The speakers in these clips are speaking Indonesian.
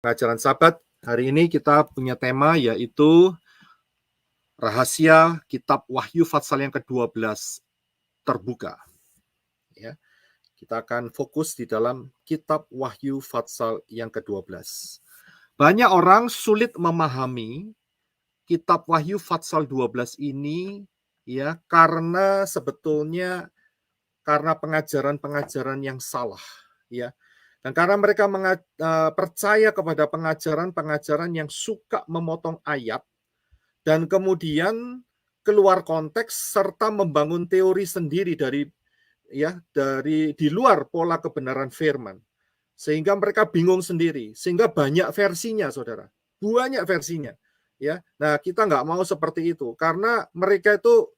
Pengajaran Sabat hari ini kita punya tema yaitu rahasia kitab Wahyu Fatsal yang ke-12 terbuka. Ya, kita akan fokus di dalam kitab Wahyu Fatsal yang ke-12. Banyak orang sulit memahami kitab Wahyu Fatsal 12 ini ya karena sebetulnya karena pengajaran-pengajaran yang salah ya. Dan karena mereka percaya kepada pengajaran-pengajaran yang suka memotong ayat dan kemudian keluar konteks serta membangun teori sendiri dari di luar pola kebenaran firman. Sehingga mereka bingung sendiri, sehingga banyak versinya, Saudara. Banyak versinya. Ya. Nah, kita nggak mau seperti itu karena mereka itu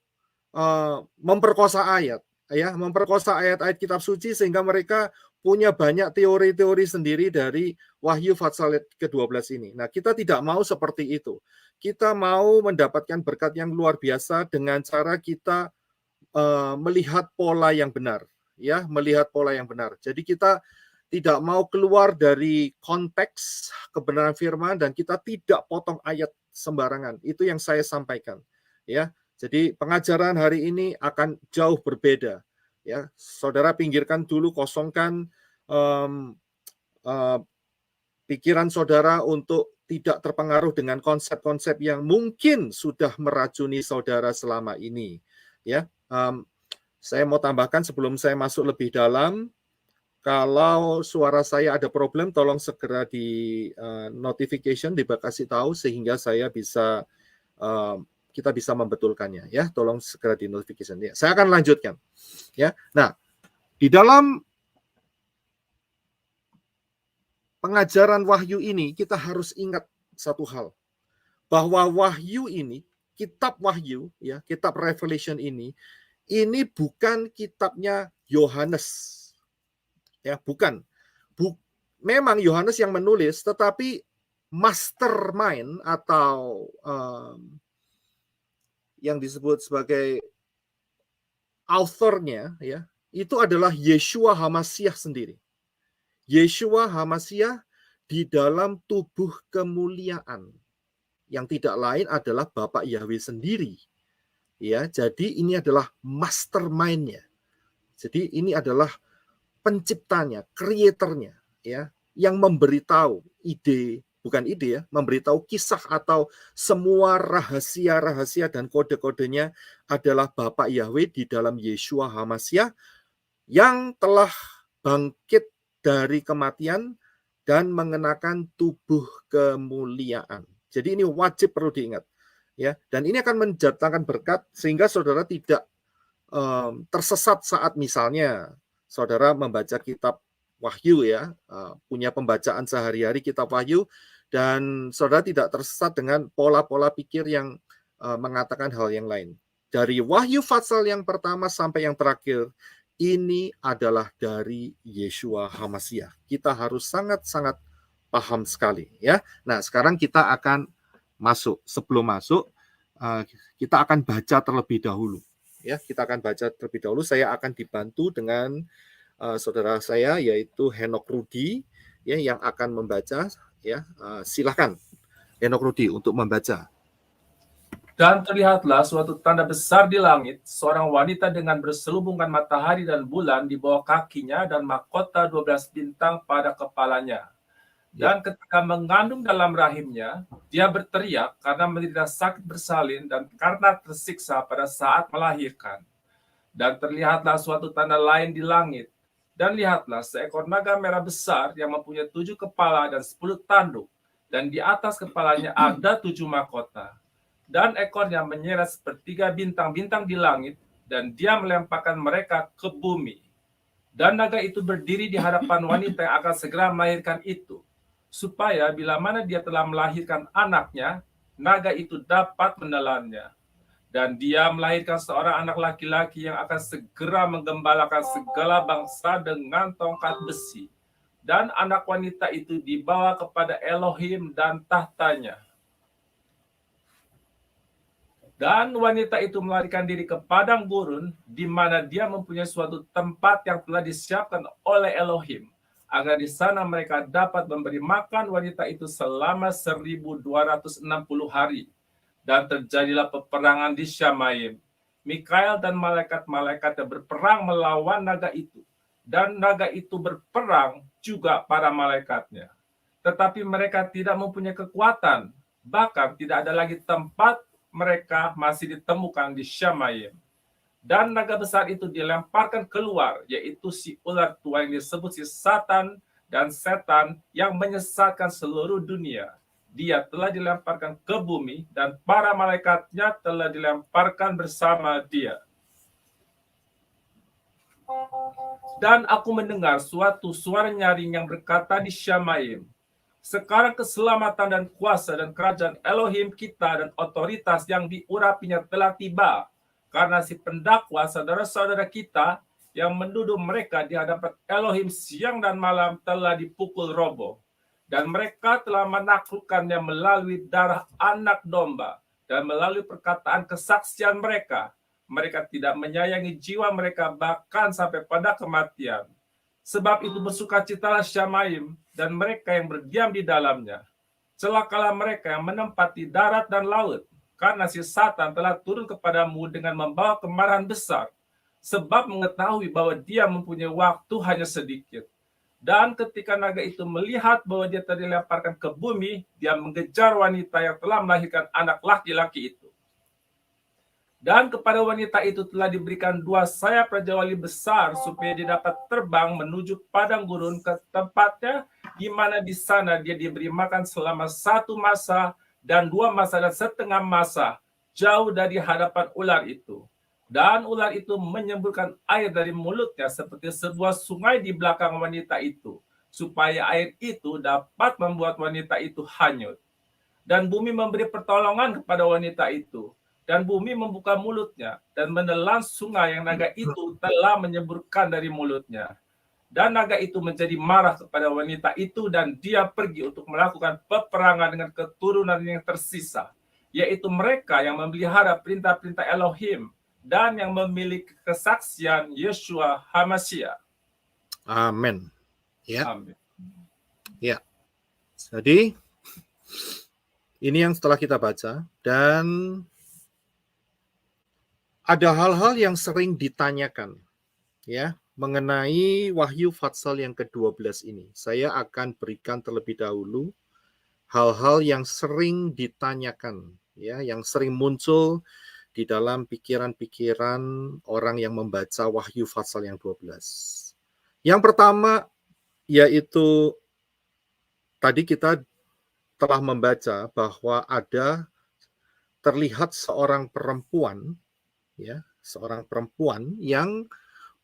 memperkosa ayat, ya, memperkosa ayat-ayat kitab suci sehingga mereka punya banyak teori-teori sendiri dari Wahyu Fatsal ke-12 ini. Nah, kita tidak mau seperti itu. Kita mau mendapatkan berkat yang luar biasa dengan cara kita melihat pola yang benar, ya, melihat pola yang benar. Jadi kita tidak mau keluar dari konteks kebenaran firman dan kita tidak potong ayat sembarangan. Itu yang saya sampaikan, ya. Jadi pengajaran hari ini akan jauh berbeda. Ya, saudara pinggirkan dulu, kosongkan pikiran saudara untuk tidak terpengaruh dengan konsep-konsep yang mungkin sudah meracuni saudara selama ini. Ya, saya mau tambahkan sebelum saya masuk lebih dalam, kalau suara saya ada problem, tolong segera di notification, dikasih tahu sehingga saya bisa kita bisa membetulkannya, ya. Tolong segera di notification. Ya, saya akan lanjutkan, ya. Nah, di dalam pengajaran Wahyu ini kita harus ingat satu hal, bahwa Wahyu ini, kitab Wahyu, ya, kitab Revelation ini bukan kitabnya Yohanes, ya, bukan. Memang Yohanes yang menulis, tetapi mastermind atau yang disebut sebagai authornya, ya, itu adalah Yeshua HaMasyiah sendiri. Yeshua HaMasyiah di dalam tubuh kemuliaan, yang tidak lain adalah Bapak Yahweh sendiri. Ya, jadi ini adalah mastermind-nya. Jadi ini adalah penciptanya, kreatornya, ya, yang memberitahu memberitahu kisah atau semua rahasia-rahasia dan kode-kodenya adalah Bapak Yahweh di dalam Yeshua HaMasyiah yang telah bangkit dari kematian dan mengenakan tubuh kemuliaan. Jadi ini wajib perlu diingat, ya. Dan ini akan mendatangkan berkat sehingga saudara tidak tersesat saat misalnya saudara membaca kitab Wahyu, ya, punya pembacaan sehari-hari kitab Wahyu, dan saudara tidak tersesat dengan pola-pola pikir yang mengatakan hal yang lain. Dari Wahyu Fatsal yang pertama sampai yang terakhir, ini adalah dari Yeshua HaMasyiah. Kita harus sangat-sangat paham sekali, ya. Nah, sekarang kita akan masuk. Sebelum masuk, kita akan baca terlebih dahulu. Ya, kita akan baca terlebih dahulu. Saya akan dibantu dengan saudara saya, yaitu Henok Rudi, ya, yang akan membaca. Ya, silakan Henok Rudi untuk membaca. Dan terlihatlah suatu tanda besar di langit, seorang wanita dengan berselubungkan matahari dan bulan di bawah kakinya dan mahkota 12 bintang pada kepalanya. Dan ketika mengandung dalam rahimnya, dia berteriak karena menderita sakit bersalin dan karena tersiksa pada saat melahirkan. Dan terlihatlah suatu tanda lain di langit. Dan lihatlah seekor naga merah besar yang mempunyai 7 kepala dan 10 tanduk. Dan di atas kepalanya ada 7 mahkota. Dan ekornya menyeret sepertiga bintang-bintang di langit, dan dia melemparkan mereka ke bumi. Dan naga itu berdiri di hadapan wanita yang akan segera melahirkan itu, supaya bila mana dia telah melahirkan anaknya, naga itu dapat menelannya. Dan dia melahirkan seorang anak laki-laki yang akan segera menggembalakan segala bangsa dengan tongkat besi. Dan anak wanita itu dibawa kepada Elohim dan tahtanya. Dan wanita itu melarikan diri ke padang gurun, di mana dia mempunyai suatu tempat yang telah disiapkan oleh Elohim, agar di sana mereka dapat memberi makan wanita itu selama 1260 hari. Dan terjadilah peperangan di Syamaim. Mikael dan malaikat-malaikatnya berperang melawan naga itu. Dan naga itu berperang juga para malaikatnya. Tetapi mereka tidak mempunyai kekuatan. Bahkan tidak ada lagi tempat mereka masih ditemukan di Syamaim. Dan naga besar itu dilemparkan keluar, yaitu si ular tua yang disebut si Satan dan setan yang menyesatkan seluruh dunia. Dia telah dilemparkan ke bumi dan para malaikatnya telah dilemparkan bersama dia. Dan aku mendengar suatu suara nyaring yang berkata di Syamaim, sekarang keselamatan dan kuasa dan kerajaan Elohim kita dan otoritas yang diurapinya telah tiba. Karena si pendakwa saudara-saudara kita yang menuduh mereka di hadapan Elohim siang dan malam telah dipukul roboh. Dan mereka telah menaklukkannya melalui darah anak domba dan melalui perkataan kesaksian mereka. Mereka tidak menyayangi jiwa mereka bahkan sampai pada kematian. Sebab itu bersukacitalah Syamaim dan mereka yang berdiam di dalamnya. Celakalah mereka yang menempati darat dan laut, karena si Satan telah turun kepadamu dengan membawa kemarahan besar, sebab mengetahui bahwa dia mempunyai waktu hanya sedikit. Dan ketika naga itu melihat bahwa dia telah dilemparkan ke bumi, dia mengejar wanita yang telah melahirkan anak laki-laki itu. Dan kepada wanita itu telah diberikan 2 sayap Raja Wali besar supaya dia dapat terbang menuju padang gurun ke tempatnya, di mana di sana dia diberi makan selama 1 masa dan 2 masa dan setengah masa jauh dari hadapan ular itu. Dan ular itu menyemburkan air dari mulutnya seperti sebuah sungai di belakang wanita itu, supaya air itu dapat membuat wanita itu hanyut. Dan bumi memberi pertolongan kepada wanita itu. Dan bumi membuka mulutnya dan menelan sungai yang naga itu telah menyemburkan dari mulutnya. Dan naga itu menjadi marah kepada wanita itu dan dia pergi untuk melakukan peperangan dengan keturunan yang tersisa, yaitu mereka yang memelihara perintah-perintah Elohim dan yang memiliki kesaksian Yeshua HaMashiach. Amin. Ya. Amin. Ya. Jadi ini yang setelah kita baca, dan ada hal-hal yang sering ditanyakan ya mengenai Wahyu Fatsal yang ke-12 ini. Saya akan berikan terlebih dahulu hal-hal yang sering ditanyakan ya, yang sering muncul di dalam pikiran-pikiran orang yang membaca Wahyu Fatsal yang 12. Yang pertama yaitu tadi kita telah membaca bahwa ada terlihat seorang perempuan ya, seorang perempuan yang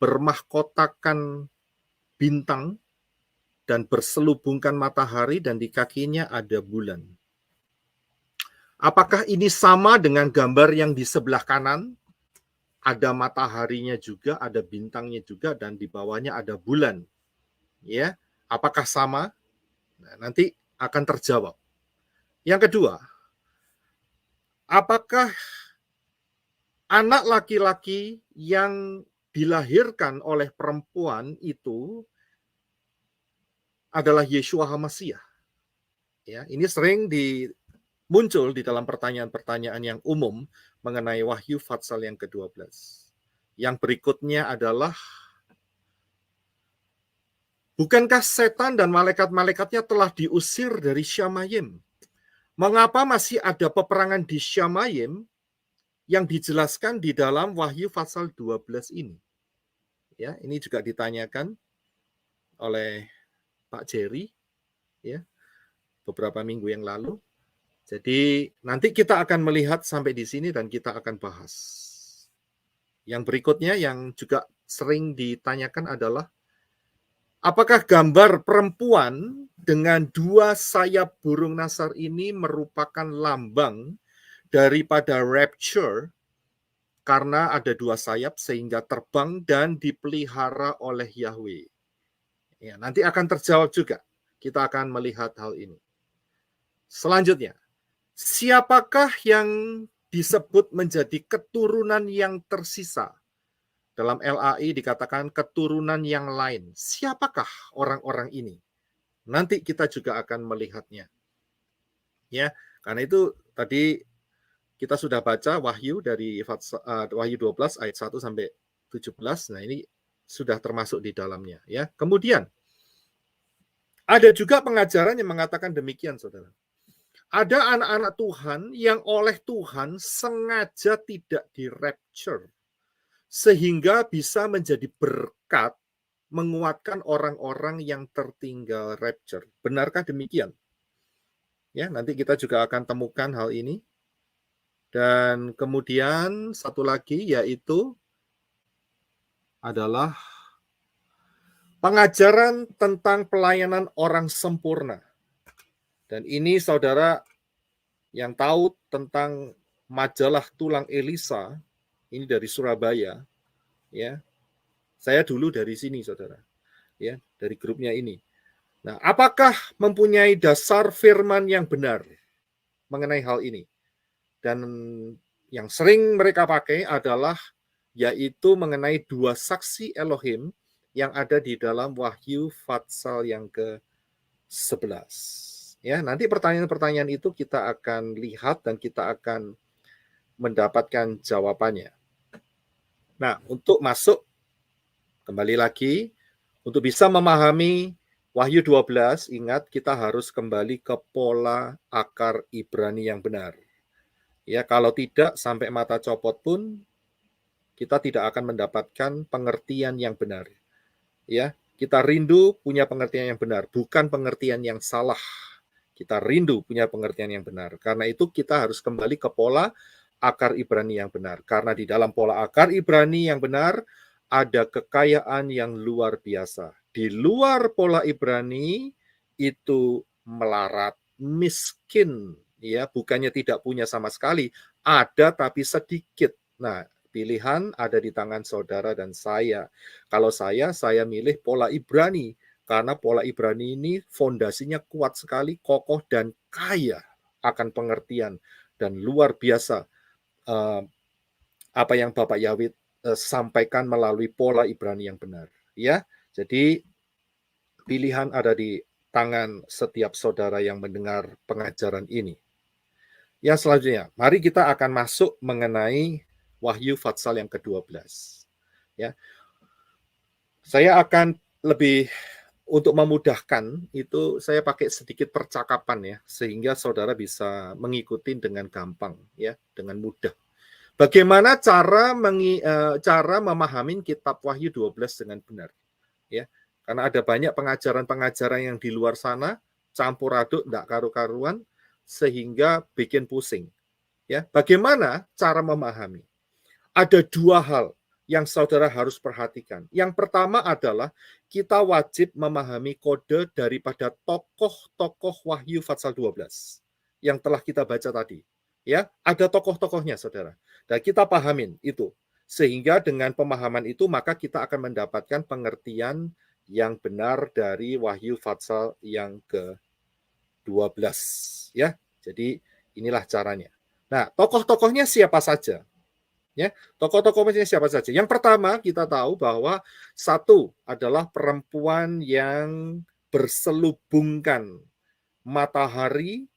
bermahkotakan bintang dan berselubungkan matahari dan di kakinya ada bulan. Apakah ini sama dengan gambar yang di sebelah kanan? Ada mataharinya juga, ada bintangnya juga, dan di bawahnya ada bulan. Ya, apakah sama? Nah, nanti akan terjawab. Yang kedua, apakah anak laki-laki yang dilahirkan oleh perempuan itu adalah Yeshua HaMashiach? Ya, ini sering muncul di dalam pertanyaan-pertanyaan yang umum mengenai Wahyu Fatsal yang ke-12. Yang berikutnya adalah, bukankah setan dan malaikat-malaikatnya telah diusir dari Syamaim? Mengapa masih ada peperangan di Syamaim yang dijelaskan di dalam Wahyu Fatsal 12 ini? Ya, ini juga ditanyakan oleh Pak Jerry ya beberapa minggu yang lalu. Jadi nanti kita akan melihat sampai di sini dan kita akan bahas. Yang berikutnya yang juga sering ditanyakan adalah, apakah gambar perempuan dengan 2 sayap burung nasar ini merupakan lambang daripada rapture, karena ada 2 sayap sehingga terbang dan dipelihara oleh Yahweh? Ya, nanti akan terjawab juga. Kita akan melihat hal ini. Selanjutnya, siapakah yang disebut menjadi keturunan yang tersisa Dalam LAI dikatakan keturunan yang lain. Siapakah orang-orang ini? Nanti kita juga akan melihatnya. Ya, karena itu tadi kita sudah baca Wahyu dari Wahyu 12 ayat 1 sampai 17. Nah, ini sudah termasuk di dalamnya, ya. Kemudian ada juga pengajaran yang mengatakan demikian, Saudara. Ada anak-anak Tuhan yang oleh Tuhan sengaja tidak di-rapture sehingga bisa menjadi berkat menguatkan orang-orang yang tertinggal rapture. Benarkah demikian? Ya, nanti kita juga akan temukan hal ini. Dan kemudian satu lagi yaitu adalah pengajaran tentang pelayanan orang sempurna. Dan ini saudara yang tahu tentang majalah Tulang Elisa, ini dari Surabaya, ya. Saya dulu dari sini, saudara, ya, dari grupnya ini. Nah, apakah mempunyai dasar firman yang benar mengenai hal ini? Dan yang sering mereka pakai adalah yaitu mengenai dua saksi Elohim yang ada di dalam Wahyu Fatsal yang ke-11. Ya, nanti pertanyaan-pertanyaan itu kita akan lihat dan kita akan mendapatkan jawabannya. Nah, untuk masuk kembali lagi untuk bisa memahami Wahyu 12, ingat kita harus kembali ke pola akar Ibrani yang benar. Ya, kalau tidak sampai mata copot pun kita tidak akan mendapatkan pengertian yang benar. Ya, kita rindu punya pengertian yang benar, bukan pengertian yang salah. Kita rindu punya pengertian yang benar. Karena itu kita harus kembali ke pola akar Ibrani yang benar. Karena di dalam pola akar Ibrani yang benar ada kekayaan yang luar biasa. Di luar pola Ibrani itu melarat, miskin, ya, bukannya tidak punya sama sekali, ada tapi sedikit. Nah, pilihan ada di tangan saudara dan saya. Kalau saya milih pola Ibrani, karena pola Ibrani ini fondasinya kuat sekali, kokoh dan kaya akan pengertian dan luar biasa apa yang Bapak Yahweh sampaikan melalui pola Ibrani yang benar. Ya, jadi pilihan ada di tangan setiap saudara yang mendengar pengajaran ini. Yang selanjutnya, mari kita akan masuk mengenai Wahyu Fatsal yang ke-12. Ya. Saya akan lebih untuk memudahkan itu saya pakai sedikit percakapan ya sehingga saudara bisa mengikuti dengan gampang ya, dengan mudah. Bagaimana cara memahami kitab Wahyu 12 dengan benar? Ya. Karena ada banyak pengajaran-pengajaran yang di luar sana campur aduk enggak karu-karuan sehingga bikin pusing. Ya, bagaimana cara memahami? Ada dua hal yang saudara harus perhatikan. Yang pertama adalah kita wajib memahami kode daripada tokoh-tokoh Wahyu Fatsal 12 yang telah kita baca tadi. Ya, ada tokoh-tokohnya, saudara. Dan kita pahamin itu. Sehingga dengan pemahaman itu maka kita akan mendapatkan pengertian yang benar dari Wahyu Fatsal yang ke-12. Ya, jadi inilah caranya. Nah, tokoh-tokohnya siapa saja? Ya, tokoh-tokohnya siapa saja? Yang pertama kita tahu bahwa satu adalah perempuan yang berselubungkan matahari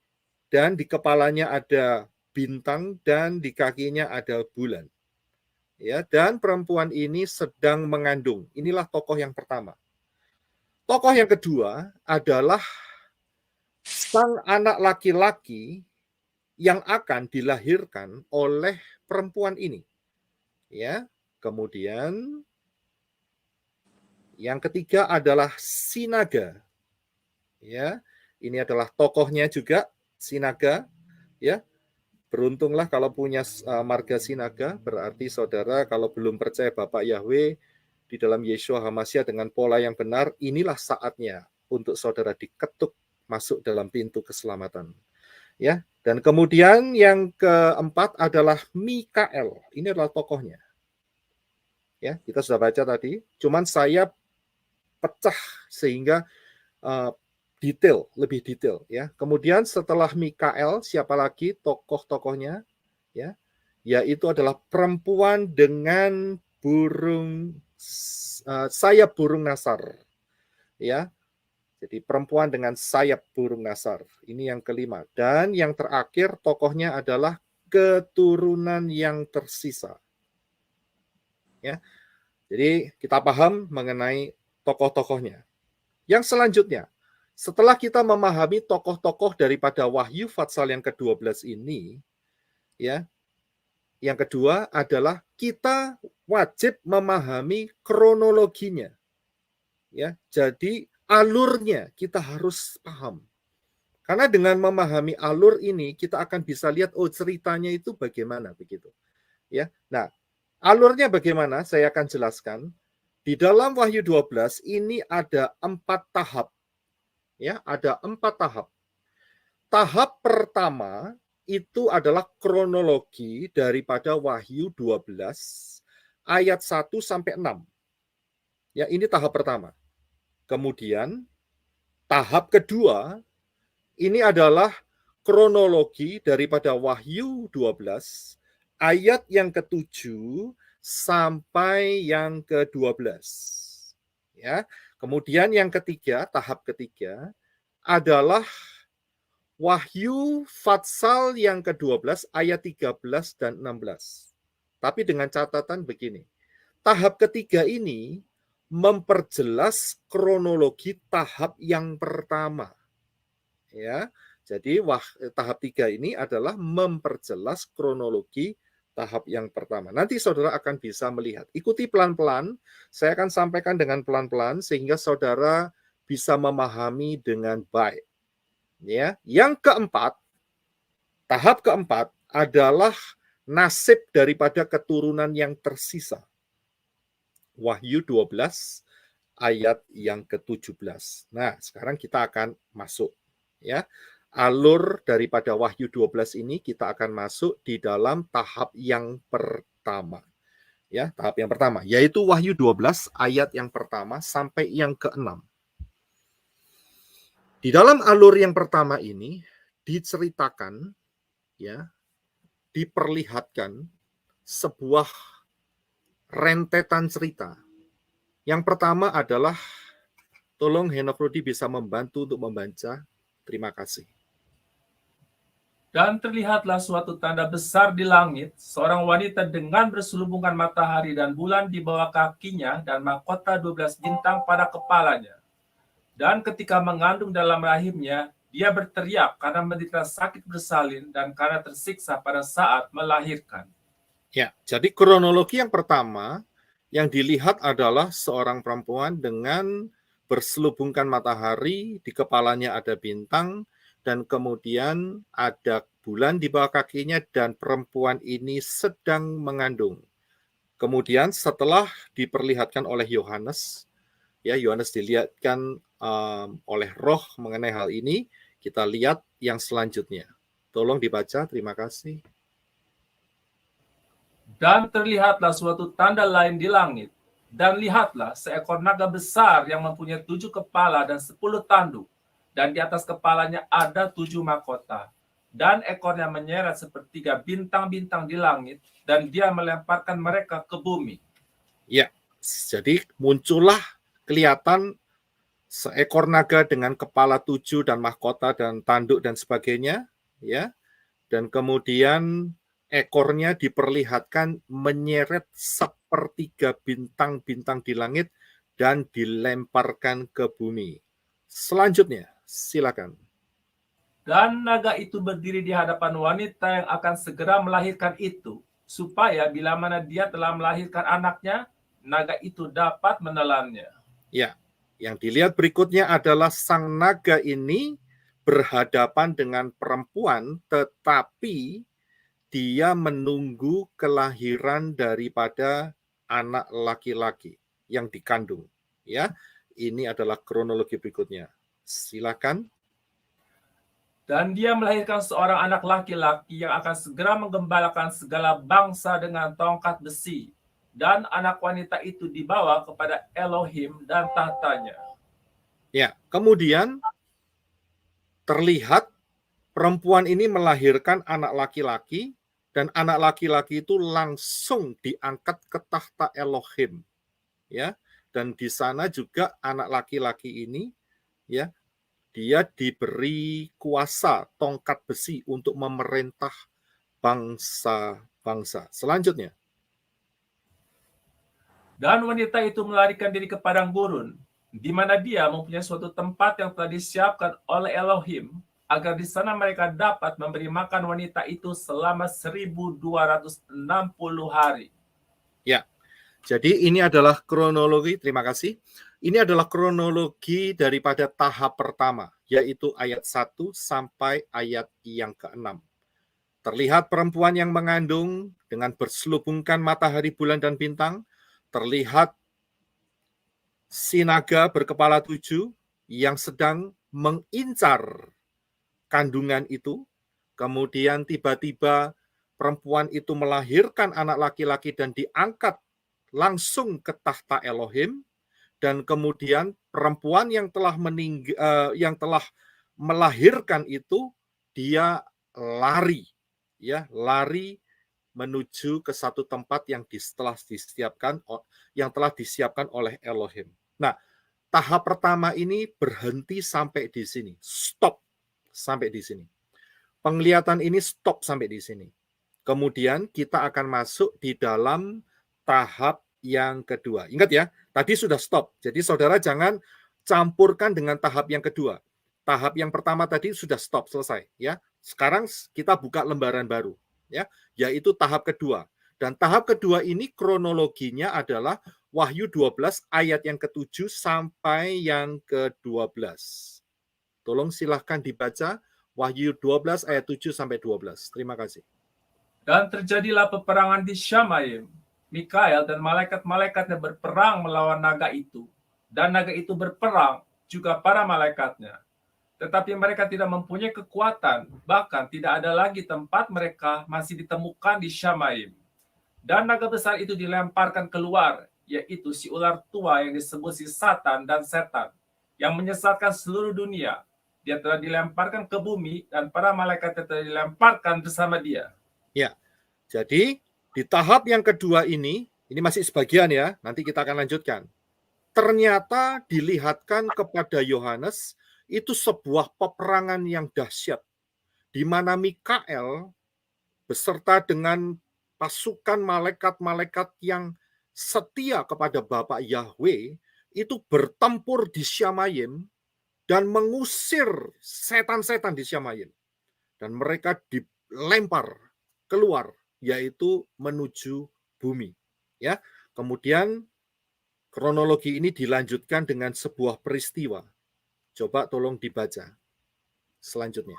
dan di kepalanya ada bintang dan di kakinya ada bulan. Ya, dan perempuan ini sedang mengandung. Inilah tokoh yang pertama. Tokoh yang kedua adalah sang anak laki-laki yang akan dilahirkan oleh perempuan ini. Ya, kemudian yang ketiga adalah Sinaga. Ya, ini adalah tokohnya juga Sinaga. Ya, beruntunglah kalau punya marga Sinaga, berarti saudara kalau belum percaya Bapak Yahweh di dalam Yeshua HaMashiach dengan pola yang benar, inilah saatnya untuk saudara diketuk masuk dalam pintu keselamatan. Ya, dan kemudian yang keempat adalah Mikael. Ini adalah tokohnya. Ya, kita sudah baca tadi. Cuman saya pecah sehingga lebih detail. Ya, kemudian setelah Mikael, siapa lagi tokoh-tokohnya? Ya, yaitu adalah perempuan dengan sayap burung nasar. Ya. Jadi perempuan dengan sayap burung nasar. Ini yang kelima. Dan yang terakhir tokohnya adalah keturunan yang tersisa. Ya. Jadi kita paham mengenai tokoh-tokohnya. Yang selanjutnya, setelah kita memahami tokoh-tokoh daripada Wahyu Fatsal yang ke-12 ini, ya, yang kedua adalah kita wajib memahami kronologinya. Ya, jadi alurnya kita harus paham. Karena dengan memahami alur ini kita akan bisa lihat ceritanya itu bagaimana begitu. Ya. Nah, alurnya bagaimana? Saya akan jelaskan. Di dalam Wahyu 12 ini ada 4 tahap. Ya, ada 4 tahap. Tahap pertama itu adalah kronologi daripada Wahyu 12 ayat 1 sampai 6. Ya, ini tahap pertama. Kemudian tahap kedua ini adalah kronologi daripada Wahyu 12 ayat yang ke-7 sampai yang ke-12. Ya. Kemudian yang ketiga, tahap ketiga adalah Wahyu Fatsal yang ke-12 ayat 13 dan 16. Tapi dengan catatan begini. Tahap ketiga ini memperjelas kronologi tahap yang pertama. Ya. Jadi tahap 3 ini adalah memperjelas kronologi tahap yang pertama. Nanti saudara akan bisa melihat. Ikuti pelan-pelan. Saya akan sampaikan dengan pelan-pelan sehingga saudara bisa memahami dengan baik. Ya. Yang keempat, tahap keempat adalah nasib daripada keturunan yang tersisa. Wahyu 12 ayat yang ke-17. Nah, sekarang kita akan masuk, ya. Alur daripada Wahyu 12 ini kita akan masuk di dalam tahap yang pertama. Ya, tahap yang pertama yaitu Wahyu 12 ayat yang pertama sampai yang ke-6. Di dalam alur yang pertama ini diceritakan, ya, diperlihatkan sebuah rentetan cerita. Yang pertama adalah, tolong Henok Rudi bisa membantu untuk membaca. Terima kasih. Dan terlihatlah suatu tanda besar di langit, seorang wanita dengan berselubungan matahari dan bulan di bawah kakinya dan mahkota 12 bintang pada kepalanya. Dan ketika mengandung dalam rahimnya, dia berteriak karena menderita sakit bersalin dan karena tersiksa pada saat melahirkan. Ya, jadi kronologi yang pertama yang dilihat adalah seorang perempuan dengan berselubungkan matahari, di kepalanya ada bintang, dan kemudian ada bulan di bawah kakinya, dan perempuan ini sedang mengandung. Kemudian setelah diperlihatkan oleh Yohanes, ya, Yohanes dilihatkan oleh Roh mengenai hal ini, kita lihat yang selanjutnya. Tolong dibaca, terima kasih. Dan terlihatlah suatu tanda lain di langit. Dan lihatlah seekor naga besar yang mempunyai 7 kepala dan 10 tanduk. Dan di atas kepalanya ada 7 mahkota. Dan ekornya menyeret sepertiga bintang-bintang di langit. Dan dia melemparkan mereka ke bumi. Ya, jadi muncullah kelihatan seekor naga dengan kepala 7 dan mahkota dan tanduk dan sebagainya. Ya, dan kemudian ekornya diperlihatkan menyeret sepertiga bintang-bintang di langit dan dilemparkan ke bumi. Selanjutnya, silakan. Dan naga itu berdiri di hadapan wanita yang akan segera melahirkan itu, supaya bila mana dia telah melahirkan anaknya, naga itu dapat menelannya. Ya, yang dilihat berikutnya adalah sang naga ini berhadapan dengan perempuan, tetapi dia menunggu kelahiran daripada anak laki-laki yang dikandung. Ya, ini adalah kronologi berikutnya. Silakan. Dan dia melahirkan seorang anak laki-laki yang akan segera menggembalakan segala bangsa dengan tongkat besi. Dan anak wanita itu dibawa kepada Elohim dan tahtanya. Ya, kemudian terlihat perempuan ini melahirkan anak laki-laki, dan anak laki-laki itu langsung diangkat ke tahta Elohim, ya. Dan di sana juga anak laki-laki ini, ya, dia diberi kuasa tongkat besi untuk memerintah bangsa-bangsa. Selanjutnya. Dan wanita itu melarikan diri ke padang gurun, di mana dia mempunyai suatu tempat yang telah disiapkan oleh Elohim, agar di sana mereka dapat memberi makan wanita itu selama 1260 hari. Ya, jadi ini adalah kronologi, terima kasih. Ini adalah kronologi daripada tahap pertama, yaitu ayat 1 sampai ayat yang ke-6. Terlihat perempuan yang mengandung dengan berselubungkan matahari, bulan, dan bintang. Terlihat si naga berkepala 7 yang sedang mengincar kandungan itu. Kemudian tiba-tiba perempuan itu melahirkan anak laki-laki dan diangkat langsung ke tahta Elohim. Dan kemudian perempuan yang telah melahirkan itu, dia lari, ya, lari menuju ke satu tempat yang telah disiapkan oleh Elohim. Nah, tahap pertama ini berhenti sampai di sini, stop sampai di sini. Penglihatan ini stop sampai di sini. Kemudian kita akan masuk di dalam tahap yang kedua. Ingat ya, tadi sudah stop. Jadi saudara jangan campurkan dengan tahap yang kedua. Tahap yang pertama tadi sudah stop, selesai, ya. Sekarang kita buka lembaran baru, ya, yaitu tahap kedua. Dan tahap kedua ini kronologinya adalah Wahyu 12 ayat yang ke-7 sampai yang ke-12. Tolong silahkan dibaca Wahyu 12 ayat 7 sampai 12. Terima kasih. Dan terjadilah peperangan di Syamaim. Mikael dan malaikat-malaikatnya berperang melawan naga itu. Dan naga itu berperang juga para malaikatnya. Tetapi mereka tidak mempunyai kekuatan, bahkan tidak ada lagi tempat mereka masih ditemukan di Syamaim. Dan naga besar itu dilemparkan keluar, yaitu si ular tua yang disebut si Satan dan Setan, yang menyesatkan seluruh dunia. Dia telah dilemparkan ke bumi, dan para malaikatnya telah dilemparkan bersama dia. Ya, jadi di tahap yang kedua ini masih sebagian ya, nanti kita akan lanjutkan. Ternyata dilihatkan kepada Yohanes itu sebuah peperangan yang dahsyat, di mana Mikael beserta dengan pasukan malaikat-malaikat yang setia kepada Bapa Yahweh itu bertempur di Syamayim dan mengusir setan-setan di Syamayim. Dan mereka dilempar keluar, yaitu menuju bumi. Ya, kemudian kronologi ini dilanjutkan dengan sebuah peristiwa. Coba tolong dibaca selanjutnya.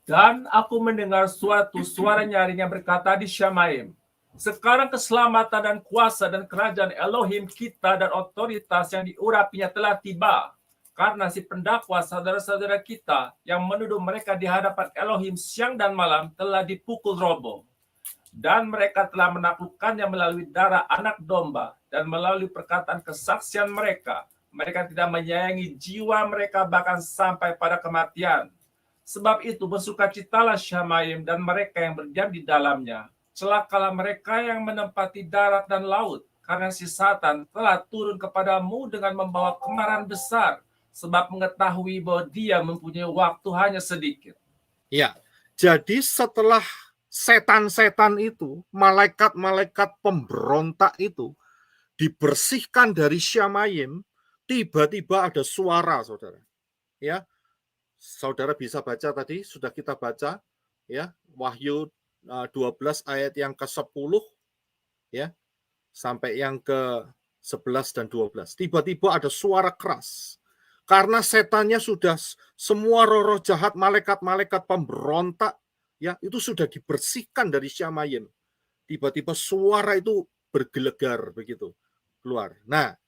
Dan aku mendengar suatu suara nyaring yang berkata di Syamaim, sekarang keselamatan dan kuasa dan kerajaan Elohim kita dan otoritas yang diurapinya telah tiba. Karena si pendakwa saudara-saudara kita yang menuduh mereka di hadapan Elohim siang dan malam telah dipukul roboh. Dan mereka telah menaklukkannya melalui darah anak domba dan melalui perkataan kesaksian mereka. Mereka tidak menyayangi jiwa mereka bahkan sampai pada kematian. Sebab itu bersukacitalah Syamaim dan mereka yang berdiam di dalamnya. Celakalah mereka yang menempati darat dan laut, karena si Satan telah turun kepadamu dengan membawa kemarahan besar, sebab mengetahui bahwa dia mempunyai waktu hanya sedikit. Ya, jadi setelah setan-setan itu, malaikat-malaikat pemberontak itu dibersihkan dari Syamayim, tiba-tiba ada suara, saudara. Ya, saudara bisa baca tadi, sudah kita baca, ya, Wahyu 12 ayat yang ke-10, ya, sampai yang ke-11 dan 12. Tiba-tiba ada suara keras. Karena setannya sudah, semua roh-roh jahat, malaikat-malaikat pemberontak, ya, itu sudah dibersihkan dari Syamayim. Tiba-tiba suara itu bergelegar begitu keluar. Nah,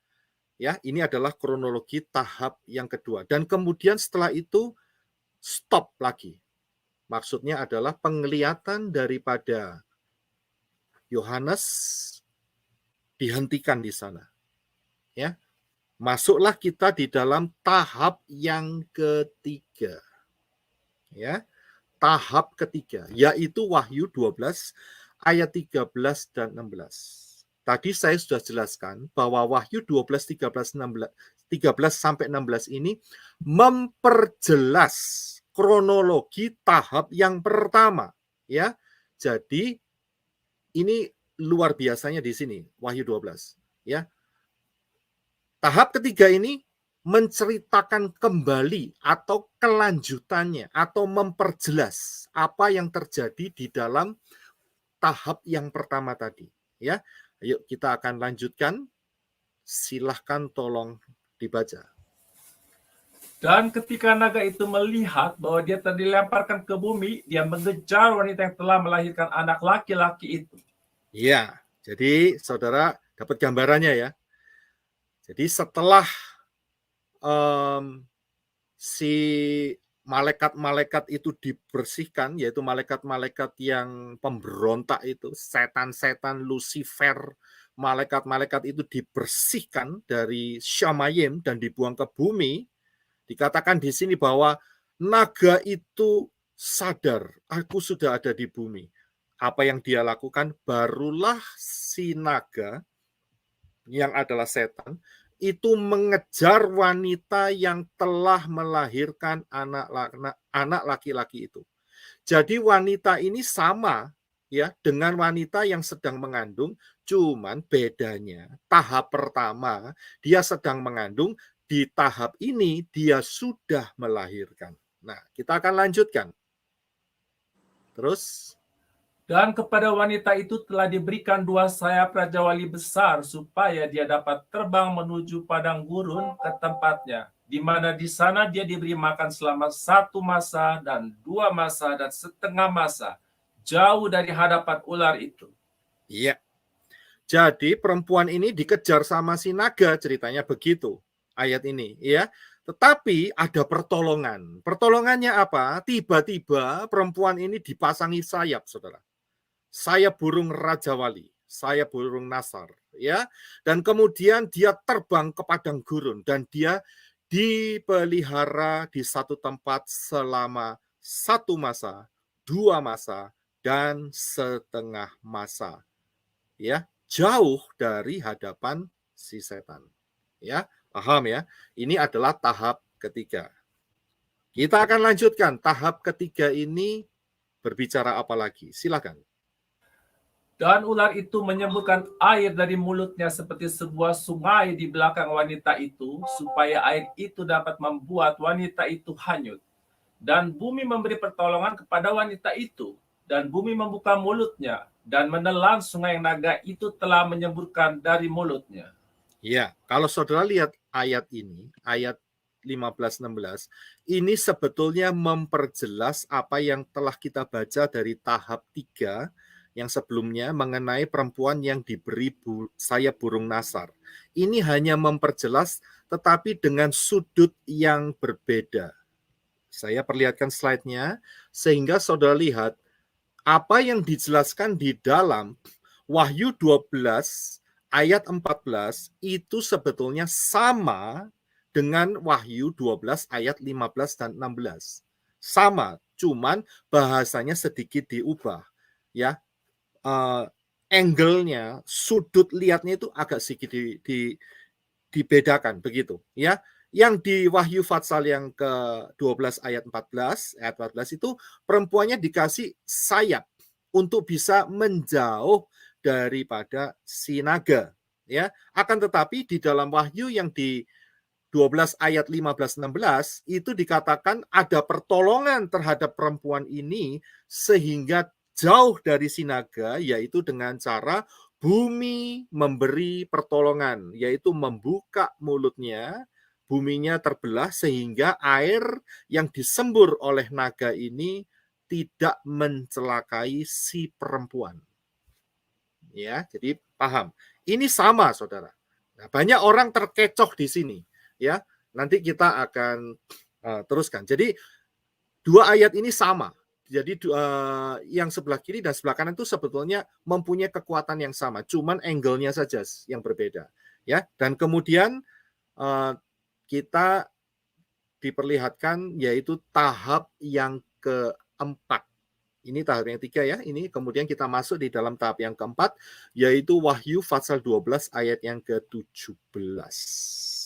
ya, ini adalah kronologi tahap yang kedua. Dan kemudian setelah itu stop lagi. Maksudnya adalah penglihatan daripada Yohanes dihentikan di sana. Ya. Masuklah kita di dalam tahap yang ketiga. Ya. tahap ketiga, yaitu Wahyu 12 ayat 13 dan 16. Tadi saya sudah jelaskan bahwa Wahyu 12, 13, 16, 13 sampai 16 ini memperjelas kronologi tahap yang pertama, ya. Jadi ini luar biasanya di sini Wahyu 12, ya. Tahap ketiga ini menceritakan kembali atau kelanjutannya atau memperjelas apa yang terjadi di dalam tahap yang pertama tadi, ya. Ayo kita akan lanjutkan. Silahkan tolong dibaca. Dan ketika naga itu melihat bahwa dia telah dilemparkan ke bumi, dia mengejar wanita yang telah melahirkan anak laki-laki itu. Ya, jadi saudara dapat gambarannya ya. Jadi setelah si malaikat-malaikat itu dibersihkan, yaitu malaikat-malaikat yang pemberontak itu, setan-setan Lucifer, malaikat-malaikat itu dibersihkan dari Syamayim dan dibuang ke bumi. Dikatakan di sini bahwa naga itu sadar, aku sudah ada di bumi. Apa yang dia lakukan? Barulah si naga yang adalah setan itu mengejar wanita yang telah melahirkan anak laki-laki itu. Jadi wanita ini sama ya dengan wanita yang sedang mengandung, cuman bedanya tahap pertama dia sedang mengandung, di tahap ini dia sudah melahirkan. Nah, kita akan lanjutkan. Terus Dan kepada wanita itu telah diberikan 2 sayap Raja Wali besar supaya dia dapat terbang menuju padang gurun ke tempatnya, di mana di sana dia diberi makan selama 1 masa dan 2 masa dan setengah masa, jauh dari hadapan ular itu. iya. Jadi perempuan ini dikejar sama si naga, ceritanya begitu. Ayat ini, ya. Tetapi ada pertolongan. Pertolongannya apa? Tiba-tiba perempuan ini dipasangi sayap, Saudara. Sayap burung Raja Wali, sayap burung Nasar, ya. Dan kemudian dia terbang ke padang gurun dan dia dipelihara di satu tempat selama 1 masa, 2 masa, dan setengah masa. Ya, jauh dari hadapan si setan. Ya, paham ya? Ini adalah tahap ketiga. Kita akan lanjutkan tahap ketiga ini berbicara apa lagi? Silakan. Dan ular itu menyemburkan air dari mulutnya seperti sebuah sungai di belakang wanita itu, supaya air itu dapat membuat wanita itu hanyut. Dan bumi memberi pertolongan kepada wanita itu, dan bumi membuka mulutnya, dan menelan sungai naga itu telah menyemburkan dari mulutnya. Ya, kalau saudara lihat ayat ini, ayat 15-16, ini sebetulnya memperjelas apa yang telah kita baca dari tahap 3 yang sebelumnya mengenai perempuan yang diberi sayap burung Nasar. Ini hanya memperjelas tetapi dengan sudut yang berbeda. Saya perlihatkan slide-nya sehingga saudara lihat apa yang dijelaskan di dalam Wahyu 12 ayat 14 itu sebetulnya sama dengan Wahyu 12 ayat 15 dan 16. Sama, cuman bahasanya sedikit diubah. Ya, angle-nya, sudut lihatnya itu agak sedikit dibedakan begitu, ya. Yang di Wahyu Fatsal yang ke-12 ayat 14 itu perempuannya dikasih sayap untuk bisa menjauh daripada si naga, ya. Akan tetapi di dalam Wahyu yang di 12 ayat 15-16 itu dikatakan ada pertolongan terhadap perempuan ini sehingga jauh dari si naga, yaitu dengan cara bumi memberi pertolongan, yaitu membuka mulutnya, buminya terbelah sehingga air yang disembur oleh naga ini tidak mencelakai si perempuan. Ya, jadi paham. Ini sama, Saudara. Nah, banyak orang terkecoh di sini, ya. Nanti kita akan teruskan. Jadi 2 ayat ini sama. Jadi yang sebelah kiri dan sebelah kanan itu sebetulnya mempunyai kekuatan yang sama, cuman angle-nya saja yang berbeda, ya. Dan kemudian kita diperlihatkan yaitu tahap yang keempat. Ini tahap yang 3 ya. Ini kemudian kita masuk di dalam tahap yang keempat, yaitu Wahyu pasal 12 ayat yang ke-17.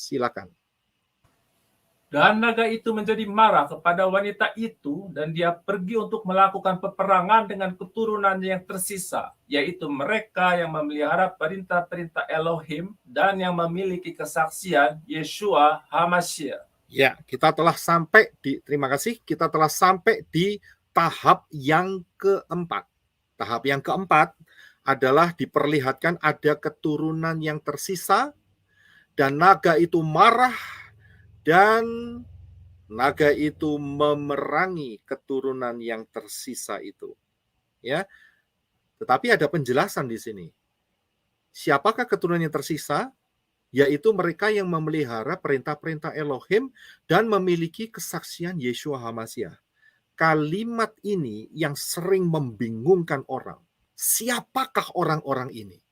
Silakan. Dan naga itu menjadi marah kepada wanita itu, dan dia pergi untuk melakukan peperangan dengan keturunannya yang tersisa, yaitu mereka yang memelihara perintah-perintah Elohim dan yang memiliki kesaksian Yeshua HaMashiach. Ya, kita telah sampai di, terima kasih, kita telah sampai di tahap yang keempat. Tahap yang keempat adalah diperlihatkan ada keturunan yang tersisa, dan naga itu marah, dan naga itu memerangi keturunan yang tersisa itu. Ya, tetapi ada penjelasan di sini. Siapakah keturunan yang tersisa? Yaitu mereka yang memelihara perintah-perintah Elohim dan memiliki kesaksian Yeshua HaMashiach. Kalimat ini yang sering membingungkan orang. Siapakah orang-orang ini?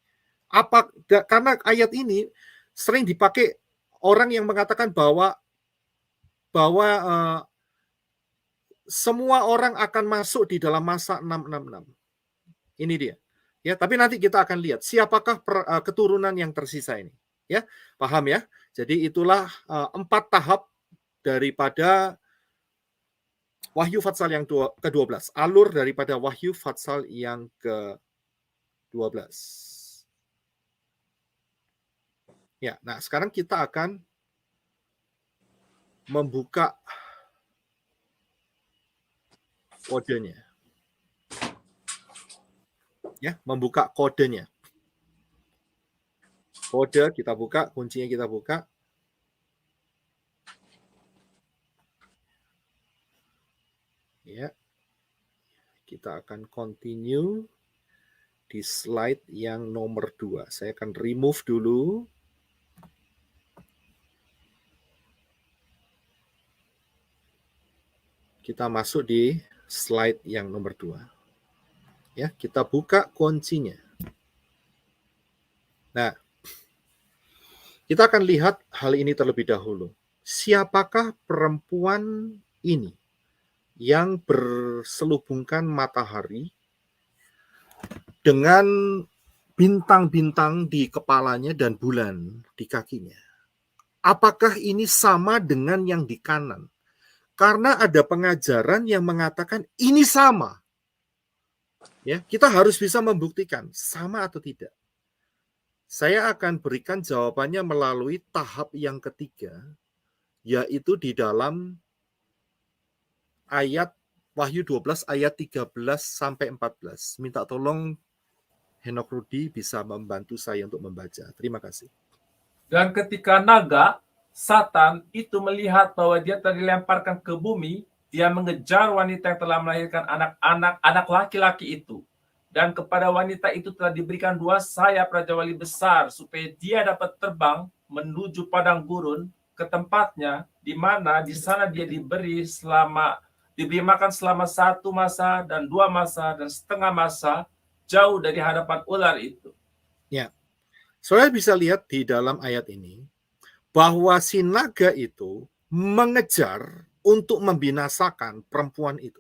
Karena ayat ini sering dipakai orang yang mengatakan bahwa semua orang akan masuk di dalam masa 666. Ini dia. Ya, tapi nanti kita akan lihat siapakah keturunan yang tersisa ini. Ya, paham ya? Jadi itulah 4 tahap daripada Wahyu Fatsal yang ke-12. Alur daripada Wahyu Fatsal yang ke-12. Ya, nah sekarang kita akan membuka kodenya. Ya, membuka kodenya. Kode kita buka, kuncinya kita buka. Ya. Kita akan continue di slide yang nomor 2. Saya akan remove dulu. Kita masuk di slide yang nomor 2. Ya, kita buka kuncinya. Nah, kita akan lihat hal ini terlebih dahulu. Siapakah perempuan ini yang berselubungkan matahari dengan bintang-bintang di kepalanya dan bulan di kakinya? Apakah ini sama dengan yang di kanan? Karena ada pengajaran yang mengatakan ini sama. Ya, kita harus bisa membuktikan sama atau tidak. Saya akan berikan jawabannya melalui tahap yang ketiga, yaitu di dalam ayat Wahyu 12 ayat 13 sampai 14. Minta tolong Henok Rudi bisa membantu saya untuk membaca. Terima kasih. Dan ketika naga, Satan itu melihat bahwa dia telah dilemparkan ke bumi, dia mengejar wanita yang telah melahirkan anak laki-laki itu. Dan kepada wanita itu telah diberikan 2 sayap Raja Wali besar, supaya dia dapat terbang menuju padang gurun ke tempatnya, di mana di sana dia diberi makan selama 1 masa dan 2 masa dan setengah masa, jauh dari hadapan ular itu. Ya, Saudara bisa lihat di dalam ayat ini bahwa si naga itu mengejar untuk membinasakan perempuan itu.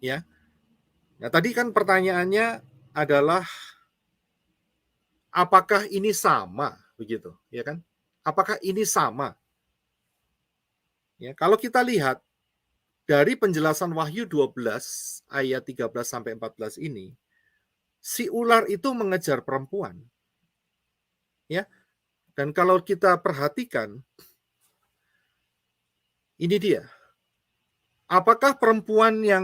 Ya. Nah, tadi kan pertanyaannya adalah apakah ini sama begitu, ya kan? Apakah ini sama? Ya, kalau kita lihat dari penjelasan Wahyu 12 ayat 13 sampai 14 ini, si ular itu mengejar perempuan. Ya. Dan kalau kita perhatikan, ini dia. Apakah perempuan yang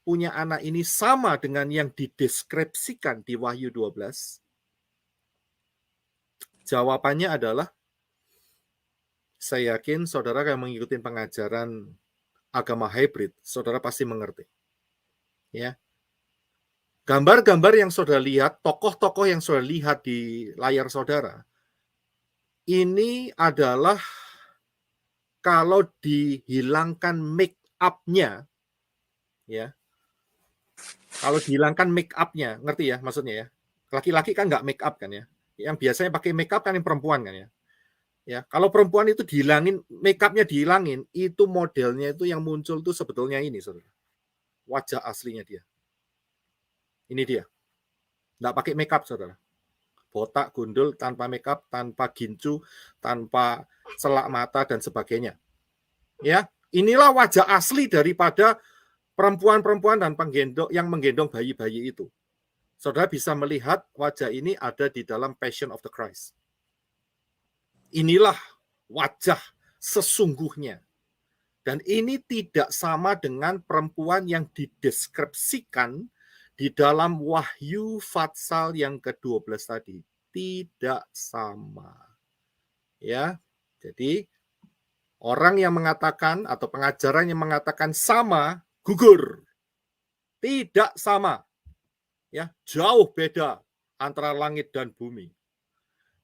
punya anak ini sama dengan yang dideskripsikan di Wahyu 12? Jawabannya adalah, saya yakin saudara yang mengikuti pengajaran agama hybrid, saudara pasti mengerti. Ya. Gambar-gambar yang saudara lihat, tokoh-tokoh yang saudara lihat di layar saudara, ini adalah kalau dihilangkan make up-nya, ya. Kalau dihilangkan make up-nya, ngerti ya maksudnya ya? Laki-laki kan nggak make up kan ya? Yang biasanya pakai make up kan yang perempuan kan ya? Ya, kalau perempuan itu dihilangin, make up-nya dihilangin, itu modelnya itu yang muncul tuh sebetulnya ini, saudara. wajah aslinya dia. Ini dia. Nggak pakai makeup, saudara. Botak, gundul, tanpa makeup, tanpa gincu, tanpa selak mata, dan sebagainya. Ya, inilah wajah asli daripada perempuan-perempuan dan penggendong yang menggendong bayi-bayi itu. Saudara bisa melihat wajah ini ada di dalam Passion of the Christ. Inilah wajah sesungguhnya. Dan ini tidak sama dengan perempuan yang dideskripsikan di dalam Wahyu Fatsal yang ke-12 tadi. Tidak sama. Ya. Jadi orang yang mengatakan atau pengajaran yang mengatakan sama, gugur. Tidak sama. Ya, jauh beda antara langit dan bumi.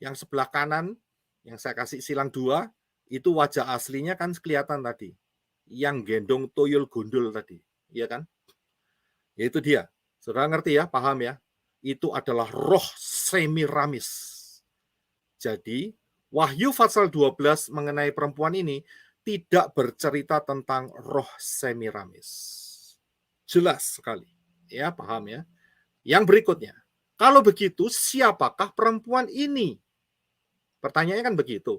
Yang sebelah kanan, yang saya kasih silang 2, itu wajah aslinya kan kelihatan tadi. Yang gendong tuyul gundul tadi, iya kan? Ya itu dia. Saudara ngerti ya, paham ya? Itu adalah roh Semiramis. Jadi, Wahyu pasal 12 mengenai perempuan ini tidak bercerita tentang roh Semiramis. Jelas sekali. Ya, paham ya? Yang berikutnya, kalau begitu siapakah perempuan ini? Pertanyaannya kan begitu.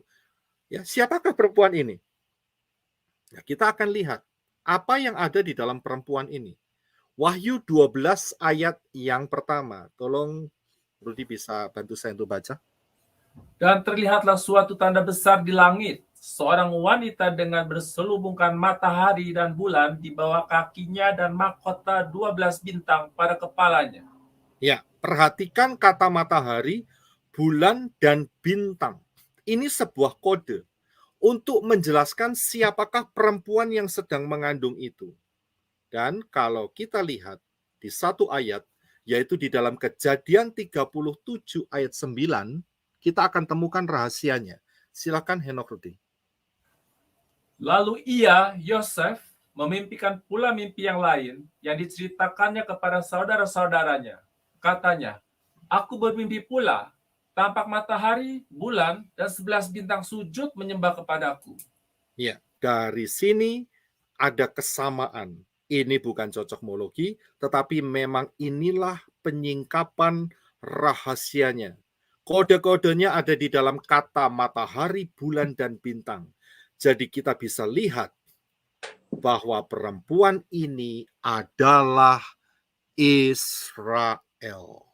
Ya, siapakah perempuan ini? Ya, kita akan lihat apa yang ada di dalam perempuan ini. Wahyu 12 ayat yang pertama. Tolong Rudi bisa bantu saya untuk baca. Dan terlihatlah suatu tanda besar di langit, seorang wanita dengan berselubungkan matahari dan bulan di bawah kakinya dan mahkota 12 bintang pada kepalanya. Ya, perhatikan kata matahari, bulan, dan bintang. Ini sebuah kode untuk menjelaskan siapakah perempuan yang sedang mengandung itu. Dan kalau kita lihat di satu ayat, yaitu di dalam Kejadian 37 ayat 9, kita akan temukan rahasianya. Silakan Henok Rudi. Lalu ia, Yosef, memimpikan pula mimpi yang lain yang diceritakannya kepada saudara-saudaranya. Katanya, aku bermimpi pula, tampak matahari, bulan, dan 11 bintang sujud menyembah kepadaku. Ya, dari sini ada kesamaan. Ini bukan cocokmologi, tetapi memang inilah penyingkapan rahasianya. Kode-kodenya ada di dalam kata matahari, bulan, dan bintang. Jadi kita bisa lihat bahwa perempuan ini adalah Israel.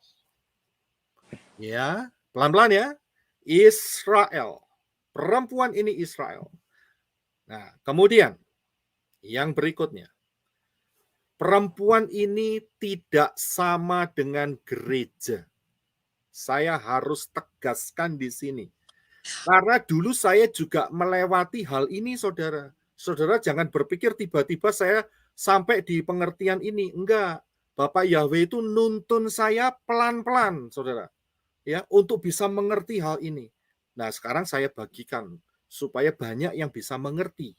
Ya, pelan-pelan ya. Israel. Perempuan ini Israel. Nah, kemudian yang berikutnya. Perempuan ini tidak sama dengan gereja. Saya harus tegaskan di sini. Karena dulu saya juga melewati hal ini, saudara. Saudara jangan berpikir tiba-tiba saya sampai di pengertian ini. Enggak. Bapak Yahweh itu nuntun saya pelan-pelan, saudara. Ya, untuk bisa mengerti hal ini. Nah, sekarang saya bagikan supaya banyak yang bisa mengerti.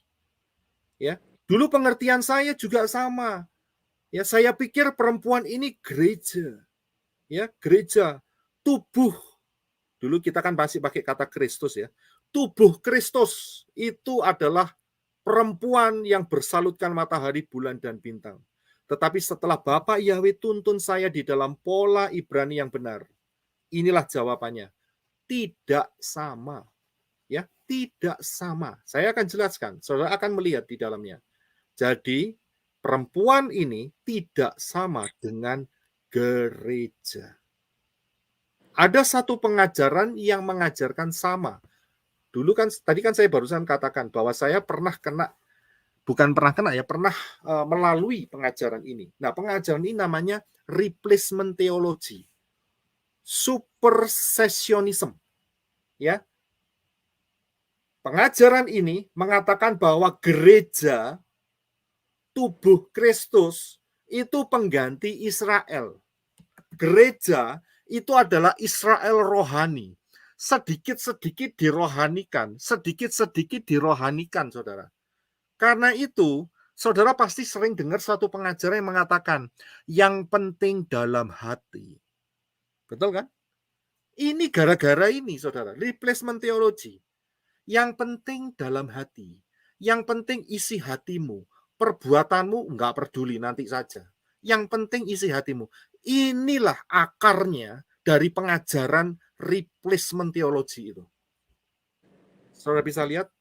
Ya, dulu pengertian saya juga sama. Ya, saya pikir perempuan ini gereja. Ya, gereja, tubuh. Dulu kita kan masih pakai kata Kristus ya. Tubuh Kristus itu adalah perempuan yang bersalutkan matahari, bulan, dan bintang. Tetapi setelah Bapak Yahweh tuntun saya di dalam pola Ibrani yang benar, inilah jawabannya. Tidak sama. Ya, tidak sama. Saya akan jelaskan. Saudara akan melihat di dalamnya. Jadi, perempuan ini tidak sama dengan gereja. Ada satu pengajaran yang mengajarkan sama. Dulu kan, tadi kan saya barusan katakan bahwa saya pernah melalui pengajaran ini. Nah, pengajaran ini namanya replacement theology, supersessionism. Ya, pengajaran ini mengatakan bahwa gereja, tubuh Kristus, itu pengganti Israel. Gereja itu adalah Israel rohani. Sedikit-sedikit dirohanikan, saudara. Karena itu, saudara pasti sering dengar suatu pengajaran yang mengatakan, yang penting dalam hati. Betul kan? Ini gara-gara ini, saudara, replacement theology. Yang penting dalam hati. Yang penting isi hatimu. perbuatanmu nggak peduli, nanti saja. Yang penting isi hatimu. Inilah akarnya dari pengajaran replacement theology itu. Saudara bisa lihat?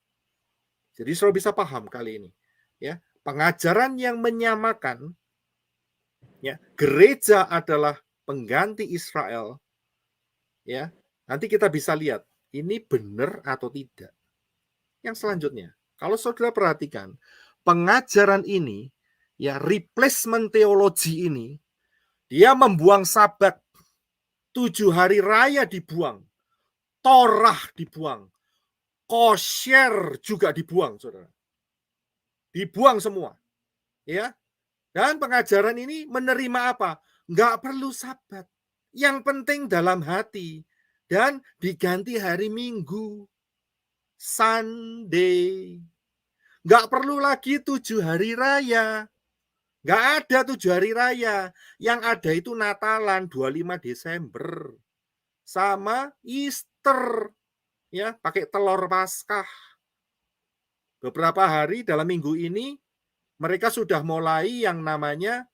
Jadi saudara bisa paham kali ini. Ya, pengajaran yang menyamakan, ya, gereja adalah pengganti Israel. Ya, nanti kita bisa lihat ini benar atau tidak. Yang selanjutnya, kalau saudara perhatikan, pengajaran ini, ya, replacement theology ini, dia membuang Sabat, 7 hari raya dibuang, Torah dibuang, kosher juga dibuang, saudara. Dibuang semua. Ya. Dan pengajaran ini menerima apa? Nggak perlu Sabat. Yang penting dalam hati. Dan diganti hari Minggu. Sunday. Nggak perlu lagi 7 hari raya. Nggak ada 7 hari raya. Yang ada itu Natalan 25 Desember. Sama Easter. Ya, pakai telur Paskah. Beberapa hari dalam minggu ini mereka sudah mulai yang namanya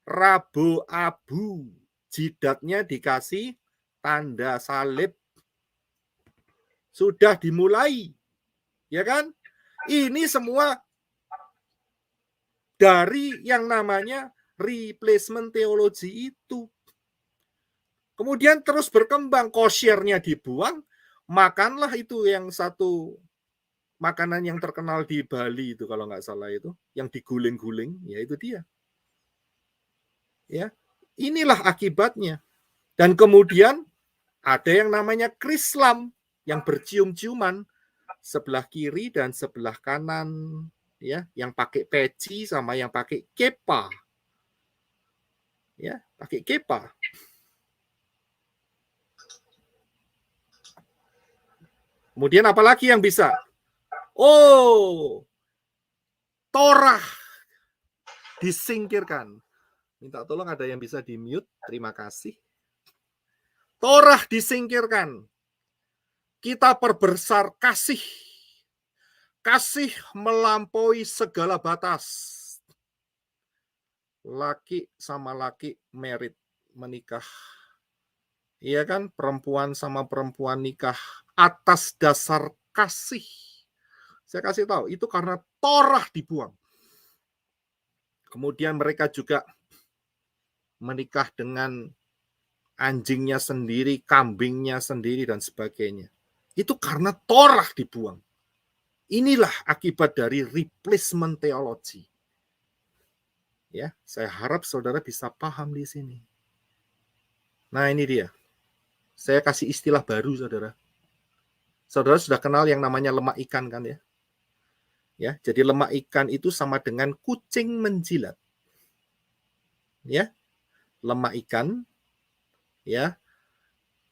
Rabu Abu. Jidatnya dikasih tanda salib. Sudah dimulai. Ya kan? Ini semua dari yang namanya replacement theology itu. Kemudian terus berkembang, kosyernya dibuang, makanlah itu yang satu makanan yang terkenal di Bali itu kalau nggak salah itu, yang diguling-guling, ya itu dia. Ya, inilah akibatnya. Dan kemudian ada yang namanya Krislam yang bercium-ciuman sebelah kiri dan sebelah kanan, ya, yang pakai peci sama yang pakai kepa. Ya, pakai kepa. Kemudian apalagi yang bisa? Oh, Torah disingkirkan. Minta tolong ada yang bisa di-mute, terima kasih. Torah disingkirkan. Kita perbesar kasih. Kasih melampaui segala batas. Laki sama laki merit, menikah. Iya kan? Perempuan sama perempuan nikah atas dasar kasih. Saya kasih tahu, itu karena Torah dibuang. Kemudian mereka juga menikah dengan anjingnya sendiri, kambingnya sendiri, dan sebagainya. Itu karena Torah dibuang. Inilah akibat dari replacement theology. Ya, saya harap saudara bisa paham di sini. Nah, ini dia. Saya kasih istilah baru, saudara. Saudara sudah kenal yang namanya lemak ikan kan ya? Ya, jadi lemak ikan itu sama dengan kucing menjilat. Ya. Lemak ikan ya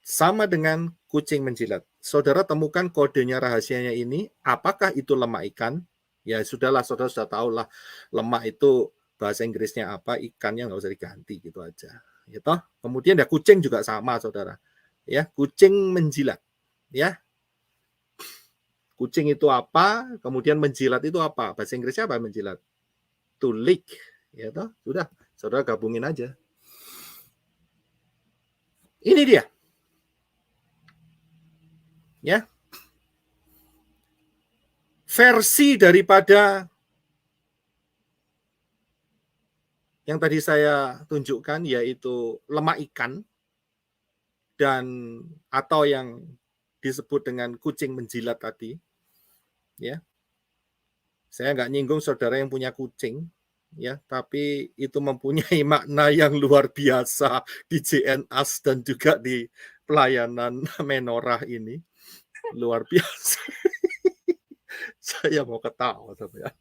sama dengan kucing menjilat. Saudara temukan kodenya rahasianya ini, apakah itu lemak ikan? Ya sudahlah, saudara sudah tahu lah lemak itu bahasa Inggrisnya apa, ikannya nggak usah diganti gitu aja. Gitu. Kemudian ya kucing juga sama, saudara. Ya, kucing menjilat. Ya. Kucing itu apa? Kemudian menjilat itu apa? Bahasa Inggrisnya apa menjilat? To lick. Ya toh, sudah, saudara gabungin aja. Ini dia. Ya. Versi daripada yang tadi saya tunjukkan yaitu lemak ikan dan atau yang disebut dengan kucing menjilat tadi. Ya. Saya nggak nyinggung saudara yang punya kucing, ya, tapi itu mempunyai makna yang luar biasa di JNAS dan juga di pelayanan menorah ini. Luar biasa. Saya mau ketawa tapi ya.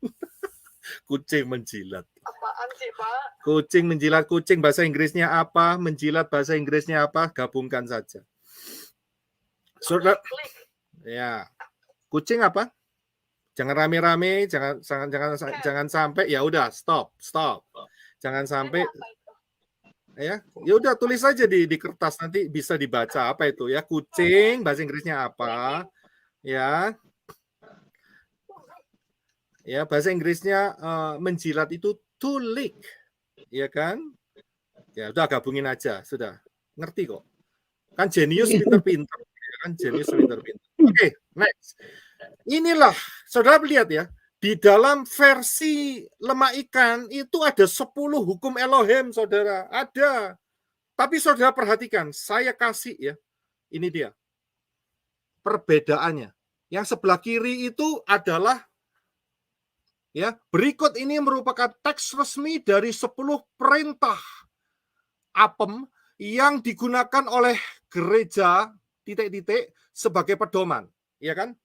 Kucing menjilat. Apaan sih, Pak? Kucing menjilat, kucing bahasa Inggrisnya apa? Menjilat bahasa Inggrisnya apa? Gabungkan saja. Saudara, ya. Kucing apa? Jangan rame-rame, jangan sampai, ya udah stop. Jangan sampai ya udah tulis aja di kertas, nanti bisa dibaca apa itu ya. Kucing bahasa Inggrisnya apa? Ya. Ya, bahasa Inggrisnya menjilat itu to lick, ya kan? Ya, udah gabungin aja, sudah. Ngerti kok. Kan jenius pinter-pinter, ya kan? Jenius pinter-pinter. Oke, next. Inilah, saudara lihat ya, di dalam versi lemah ikan itu ada 10 hukum Elohim, saudara. Ada. Tapi saudara perhatikan, saya kasih ya, ini dia. Perbedaannya. Yang sebelah kiri itu adalah, ya, berikut ini merupakan teks resmi dari 10 perintah apem yang digunakan oleh gereja titik-titik sebagai pedoman, ya kan?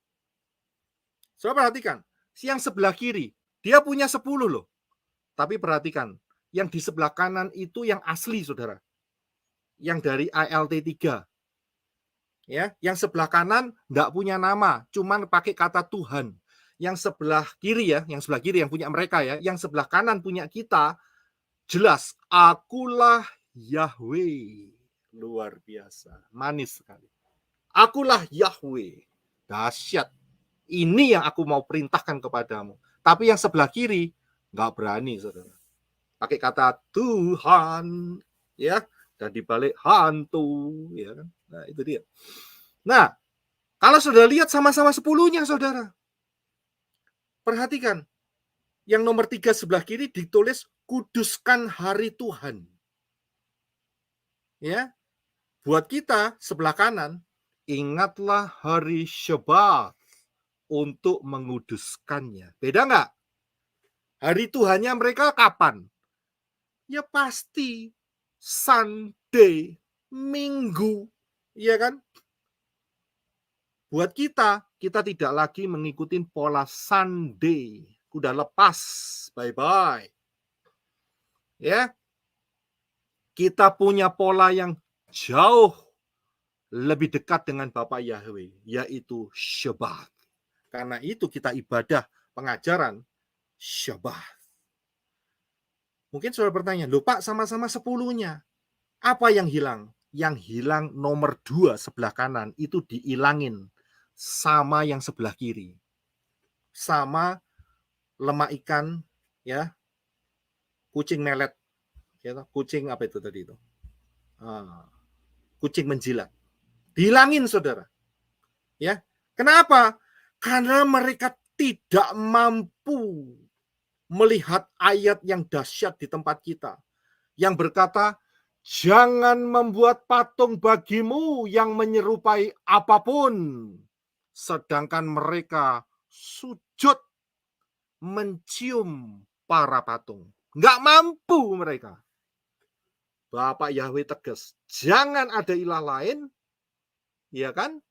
Saudara perhatikan, yang sebelah kiri, dia punya 10 loh. Tapi perhatikan, yang di sebelah kanan itu yang asli, saudara. Yang dari ALT 3. Ya, yang sebelah kanan enggak punya nama, cuman pakai kata Tuhan. Yang sebelah kiri ya, yang sebelah kiri yang punya mereka ya, yang sebelah kanan punya kita, jelas, akulah Yahweh. Luar biasa, manis sekali. Akulah Yahweh. Dahsyat. Ini yang aku mau perintahkan kepadamu. Tapi yang sebelah kiri nggak berani, saudara. Pakai kata Tuhan, ya, dan dibalik hantu, ya kan? Nah, itu dia. Nah, kalau saudara lihat sama-sama 10-nya, saudara. Perhatikan. Yang nomor 3 sebelah kiri ditulis kuduskan hari Tuhan. Ya. Buat kita sebelah kanan, ingatlah hari Syabat untuk menguduskannya. Beda nggak? Hari Tuhannya mereka kapan? Ya pasti Sunday, Minggu, iya kan? Buat kita tidak lagi mengikuti pola Sunday. Udah lepas, bye-bye. Ya, kita punya pola yang jauh lebih dekat dengan Bapa Yahweh, yaitu Syabat. Karena itu kita ibadah pengajaran Syabat. Mungkin saudara bertanya, loh Pak, sama-sama 10-nya. Apa yang hilang? Yang hilang nomor 2 sebelah kanan, itu diilangin sama yang sebelah kiri. Sama lemah ikan, ya, kucing melet. Ya, kucing apa itu tadi itu? Kucing menjilat. Dihilangin, saudara. Ya, kenapa? Karena mereka tidak mampu melihat ayat yang dahsyat di tempat kita. Yang berkata, jangan membuat patung bagimu yang menyerupai apapun. Sedangkan mereka sujud mencium para patung. Nggak mampu mereka. Bapak Yahweh tegas, jangan ada ilah lain, ya kan?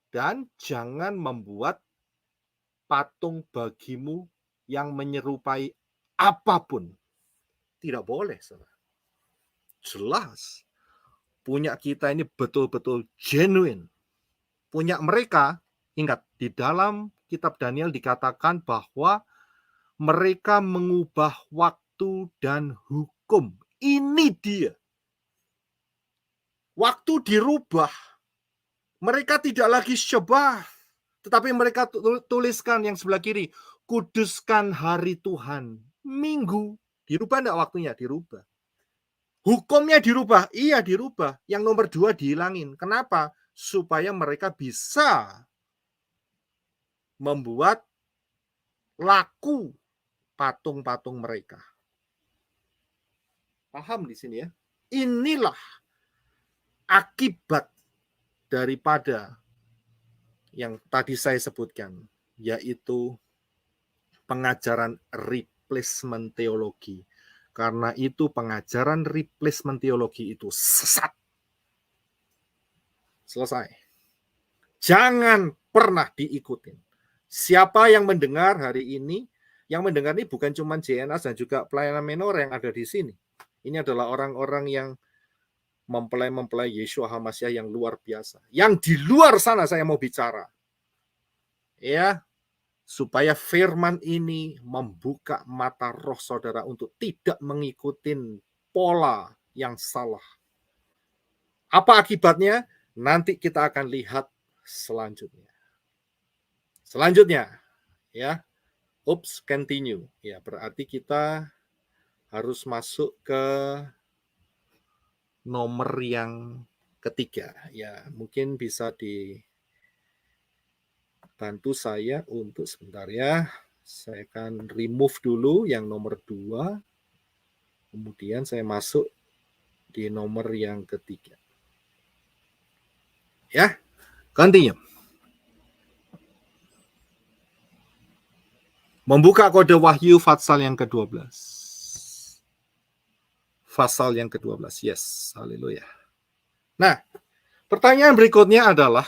Dan jangan membuat patung bagimu yang menyerupai apapun. Tidak boleh, saudara. Jelas. Punya kita ini betul-betul genuine. Punya mereka, ingat, di dalam kitab Daniel dikatakan bahwa mereka mengubah waktu dan hukum. Ini dia. Waktu dirubah. Mereka tidak lagi Syabat, tetapi mereka tuliskan yang sebelah kiri, kuduskan hari Tuhan. Minggu. Dirubah enggak waktunya? Dirubah. Hukumnya dirubah? Iya dirubah. Yang nomor 2 dihilangin. Kenapa? Supaya mereka bisa membuat laku patung-patung mereka. Paham di sini ya? Inilah akibat daripada yang tadi saya sebutkan, yaitu pengajaran replacement teologi. Karena itu pengajaran replacement teologi itu sesat. Selesai. Jangan pernah diikutin. Siapa yang mendengar hari ini, yang mendengar ini bukan cuma JNAS dan juga pelayanan menor yang ada di sini. Ini adalah orang-orang yang mempelai Yeshua HaMashiach yang luar biasa. Yang di luar sana saya mau bicara. Ya, supaya firman ini membuka mata roh saudara untuk tidak mengikuti pola yang salah. Apa akibatnya? Nanti kita akan lihat selanjutnya. Selanjutnya, ya, continue. Ya, berarti kita harus masuk ke nomor yang ketiga. Ya, mungkin bisa dibantu saya untuk sebentar ya. Saya akan remove dulu yang nomor 2. Kemudian saya masuk di nomor yang ketiga. Ya, continue. Membuka kode wahyu Fatsal yang ke-12. Pasal yang ke-12. Yes, haleluya. Nah, pertanyaan berikutnya adalah,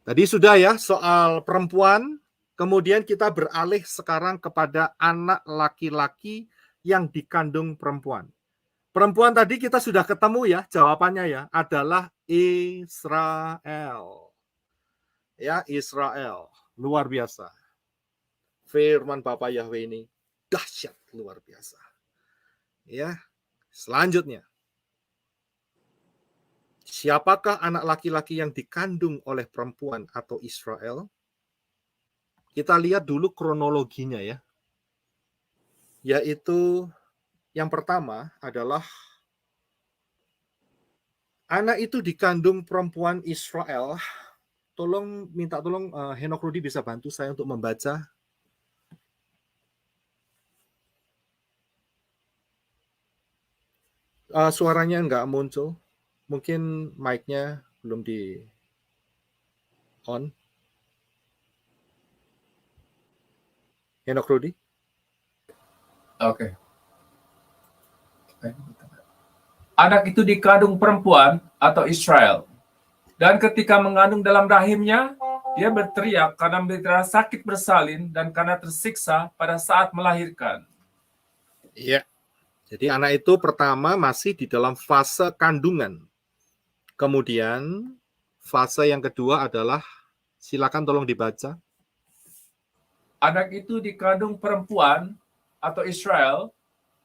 tadi sudah ya soal perempuan, kemudian kita beralih sekarang kepada anak laki-laki yang dikandung perempuan. Perempuan tadi kita sudah ketemu ya, jawabannya ya, adalah Israel. Ya, Israel. Luar biasa. Firman Bapak Yahweh ini dahsyat, luar biasa. Ya, selanjutnya. Siapakah anak laki-laki yang dikandung oleh perempuan atau Israel? Kita lihat dulu kronologinya ya. Yaitu yang pertama adalah anak itu dikandung perempuan Israel. Minta tolong Henok Rudi bisa bantu saya untuk membaca. Suaranya nggak muncul. Mungkin mic-nya belum di on. Henok Rudi. Oke. Anak itu dikandung perempuan atau Israel. Dan ketika mengandung dalam rahimnya, dia berteriak karena menderita sakit bersalin dan karena tersiksa pada saat melahirkan. Iya. Jadi anak itu pertama masih di dalam fase kandungan. Kemudian fase yang kedua adalah, silakan tolong dibaca. Anak itu dikandung perempuan atau Israel,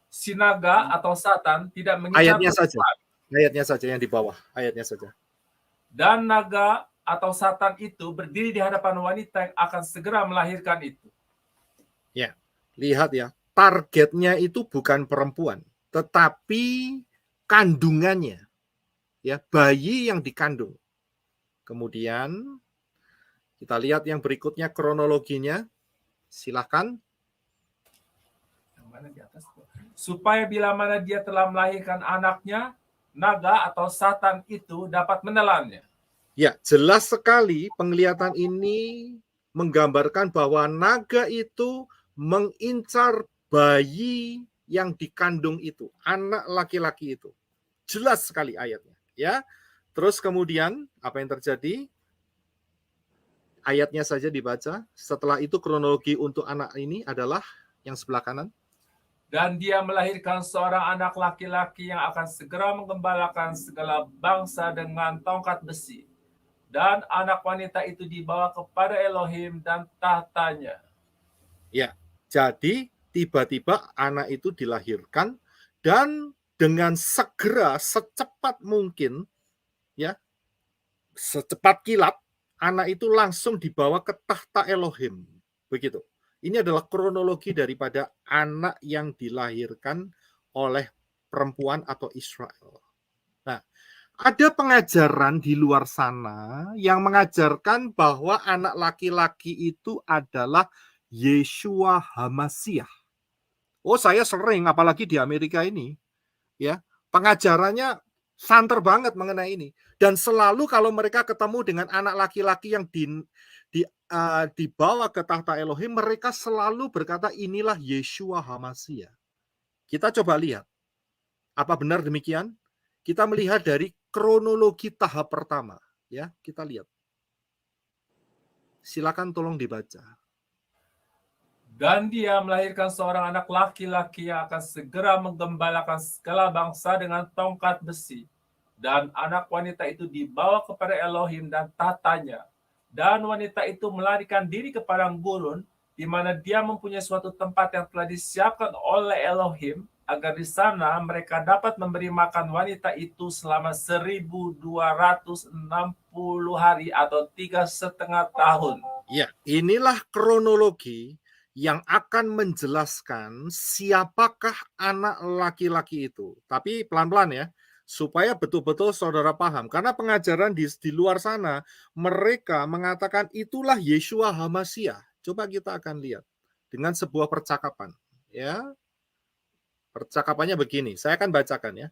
si naga atau Satan tidak mengincar Ayatnya saja. perempuan. Ayatnya saja yang di bawah. Ayatnya saja. Dan naga atau Satan itu berdiri di hadapan wanita yang akan segera melahirkan itu. Ya, lihat ya. Targetnya itu bukan perempuan, tetapi kandungannya. Ya, bayi yang dikandung. Kemudian kita lihat yang berikutnya kronologinya. Silakan. Yang mana di atas? Supaya bila mana dia telah melahirkan anaknya, naga atau Satan itu dapat menelannya. Ya, jelas sekali penglihatan ini menggambarkan bahwa naga itu mengincar bayi yang dikandung itu, anak laki-laki itu. Jelas sekali ayatnya, ya. Terus kemudian apa yang terjadi? Ayatnya saja dibaca. Setelah itu kronologi untuk anak ini adalah yang sebelah kanan. Dan dia melahirkan seorang anak laki-laki yang akan segera menggembalakan segala bangsa dengan tongkat besi. Dan anak wanita itu dibawa kepada Elohim dan tahtanya. Ya, jadi tiba-tiba anak itu dilahirkan dan dengan segera, secepat mungkin, ya, secepat kilat, anak itu langsung dibawa ke tahta Elohim. Begitu. Ini adalah kronologi daripada anak yang dilahirkan oleh perempuan atau Israel. Nah, ada pengajaran di luar sana yang mengajarkan bahwa anak laki-laki itu adalah Yeshua HaMashiach. Oh, saya sering, apalagi di Amerika ini, ya, pengajarannya santer banget mengenai ini. Dan selalu kalau mereka ketemu dengan anak laki-laki yang dibawa ke tahta Elohim, mereka selalu berkata inilah Yeshua HaMashiach. Kita coba lihat, apa benar demikian? Kita melihat dari kronologi tahap pertama, ya, kita lihat. Silakan tolong dibaca. Dan dia melahirkan seorang anak laki-laki yang akan segera menggembalakan segala bangsa dengan tongkat besi. Dan anak wanita itu dibawa kepada Elohim dan tahtanya. Dan wanita itu melarikan diri ke padang gurun, di mana dia mempunyai suatu tempat yang telah disiapkan oleh Elohim, agar di sana mereka dapat memberi makan wanita itu selama 1260 hari atau 3,5 tahun. Ya, inilah kronologi yang akan menjelaskan siapakah anak laki-laki itu. Tapi pelan-pelan ya, supaya betul-betul saudara paham. Karena pengajaran di luar sana, mereka mengatakan itulah Yeshua HaMasyiah. Coba kita akan lihat dengan sebuah percakapan. Ya, percakapannya begini, saya akan bacakan ya.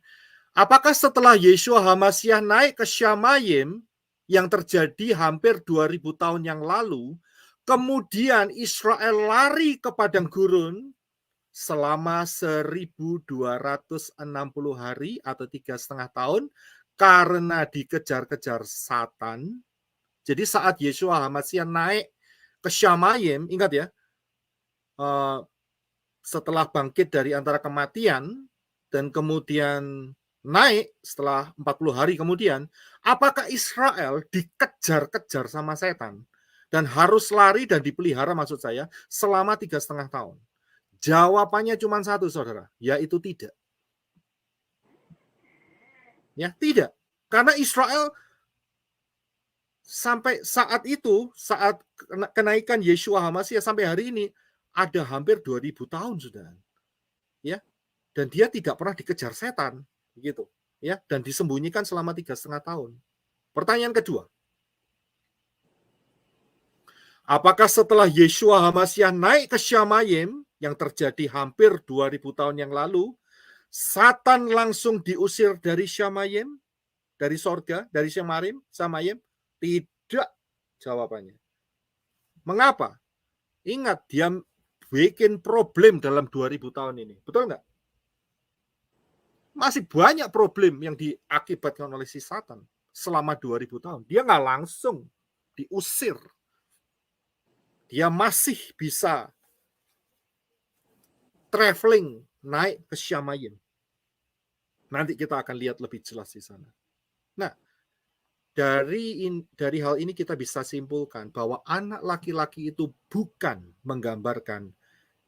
Apakah setelah Yeshua HaMasyiah naik ke Syamayim yang terjadi hampir 2000 tahun yang lalu, kemudian Israel lari ke padang gurun selama 1260 hari atau 3,5 tahun karena dikejar-kejar Satan. Jadi saat Yeshua HaMasyiah naik ke Syamayim, ingat ya, setelah bangkit dari antara kematian dan kemudian naik setelah 40 hari kemudian, apakah Israel dikejar-kejar sama setan dan harus lari dan dipelihara, maksud saya, selama 3,5 tahun? Jawabannya cuma satu, saudara, yaitu tidak. Ya, tidak. Karena Israel sampai saat itu, saat kenaikan Yeshua HaMasyiah sampai hari ini, ada hampir 2000 tahun sudah. Ya, dan dia tidak pernah dikejar setan, begitu, ya, dan disembunyikan selama 3,5 tahun. Pertanyaan kedua, apakah setelah Yeshua HaMasyiah naik ke Syamayim yang terjadi hampir 2000 tahun yang lalu, Satan langsung diusir dari Syamayim, dari sorga, dari Syamayim? Tidak, jawabannya. Mengapa? Ingat, dia bikin problem dalam 2000 tahun ini, betul nggak? Masih banyak problem yang diakibatkan oleh si Satan selama 2000 tahun. Dia nggak langsung diusir. Dia masih bisa traveling, naik ke Syamayim. Nanti kita akan lihat lebih jelas di sana. Nah, dari hal ini kita bisa simpulkan bahwa anak laki-laki itu bukan menggambarkan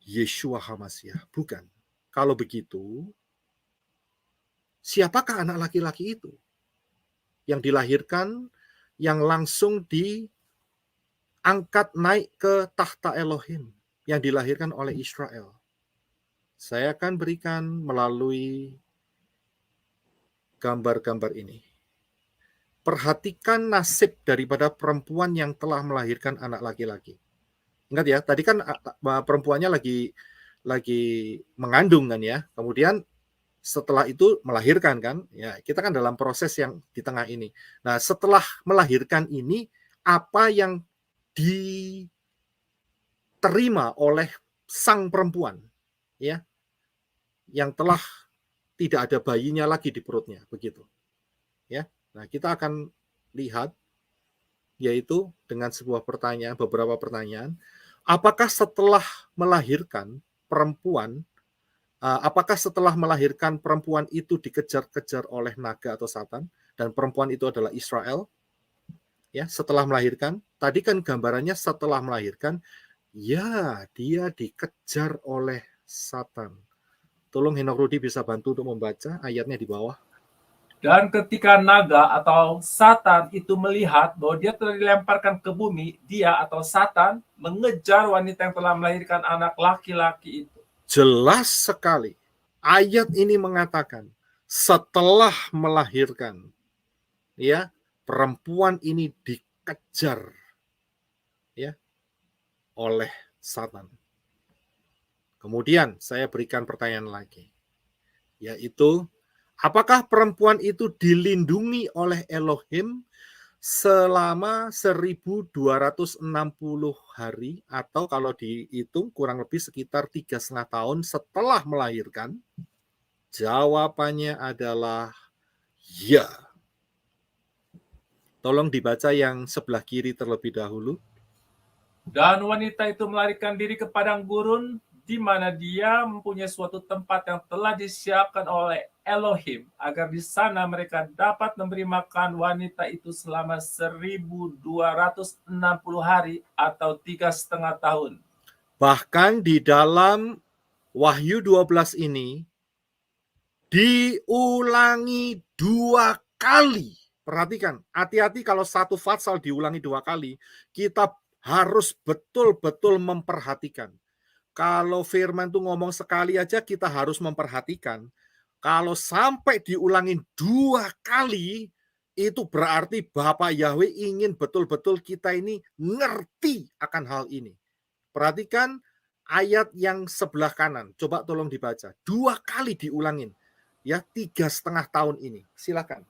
Yeshua HaMasyiah. Bukan. Kalau begitu, siapakah anak laki-laki itu? Yang dilahirkan, yang langsung diangkat naik ke tahta Elohim, yang dilahirkan oleh Israel. Saya akan berikan melalui gambar-gambar ini. Perhatikan nasib daripada perempuan yang telah melahirkan anak laki-laki. Ingat ya, tadi kan perempuannya lagi mengandung kan ya. Kemudian setelah itu melahirkan kan. Ya, kita kan dalam proses yang di tengah ini. Nah, setelah melahirkan ini, apa yang diterima oleh sang perempuan ya, yang telah tidak ada bayinya lagi di perutnya, begitu. Ya. Nah, kita akan lihat yaitu dengan sebuah pertanyaan, beberapa pertanyaan. Apakah setelah melahirkan perempuan, apakah setelah melahirkan perempuan itu dikejar-kejar oleh naga atau Satan, dan perempuan itu adalah Israel? Ya, setelah melahirkan, tadi kan gambarannya setelah melahirkan, ya, dia dikejar oleh Satan. Tolong Henok Rudi bisa bantu untuk membaca ayatnya di bawah. Dan ketika naga atau Satan itu melihat bahwa dia telah dilemparkan ke bumi, dia atau Satan mengejar wanita yang telah melahirkan anak laki-laki itu. Jelas sekali. Ayat ini mengatakan setelah melahirkan, ya, perempuan ini dikejar ya oleh Satan. Kemudian saya berikan pertanyaan lagi, yaitu apakah perempuan itu dilindungi oleh Elohim selama 1260 hari, atau kalau dihitung kurang lebih sekitar 3,5 tahun setelah melahirkan? Jawabannya adalah ya. Tolong dibaca yang sebelah kiri terlebih dahulu. Dan wanita itu melarikan diri ke padang gurun, di mana dia mempunyai suatu tempat yang telah disiapkan oleh Elohim, agar di sana mereka dapat memberi makan wanita itu selama 1260 hari atau 3,5 tahun. Bahkan di dalam Wahyu 12 ini diulangi 2 kali. Perhatikan, hati-hati kalau satu fatsal diulangi 2 kali, kita Harus betul-betul memperhatikan. Kalau firman itu ngomong sekali aja kita harus memperhatikan. Kalau sampai diulangin 2 kali, itu berarti Bapak Yahweh ingin betul-betul kita ini ngerti akan hal ini. Perhatikan ayat yang sebelah kanan. Coba tolong dibaca. 2 kali diulangin. Ya, 3,5 tahun ini. Silakan.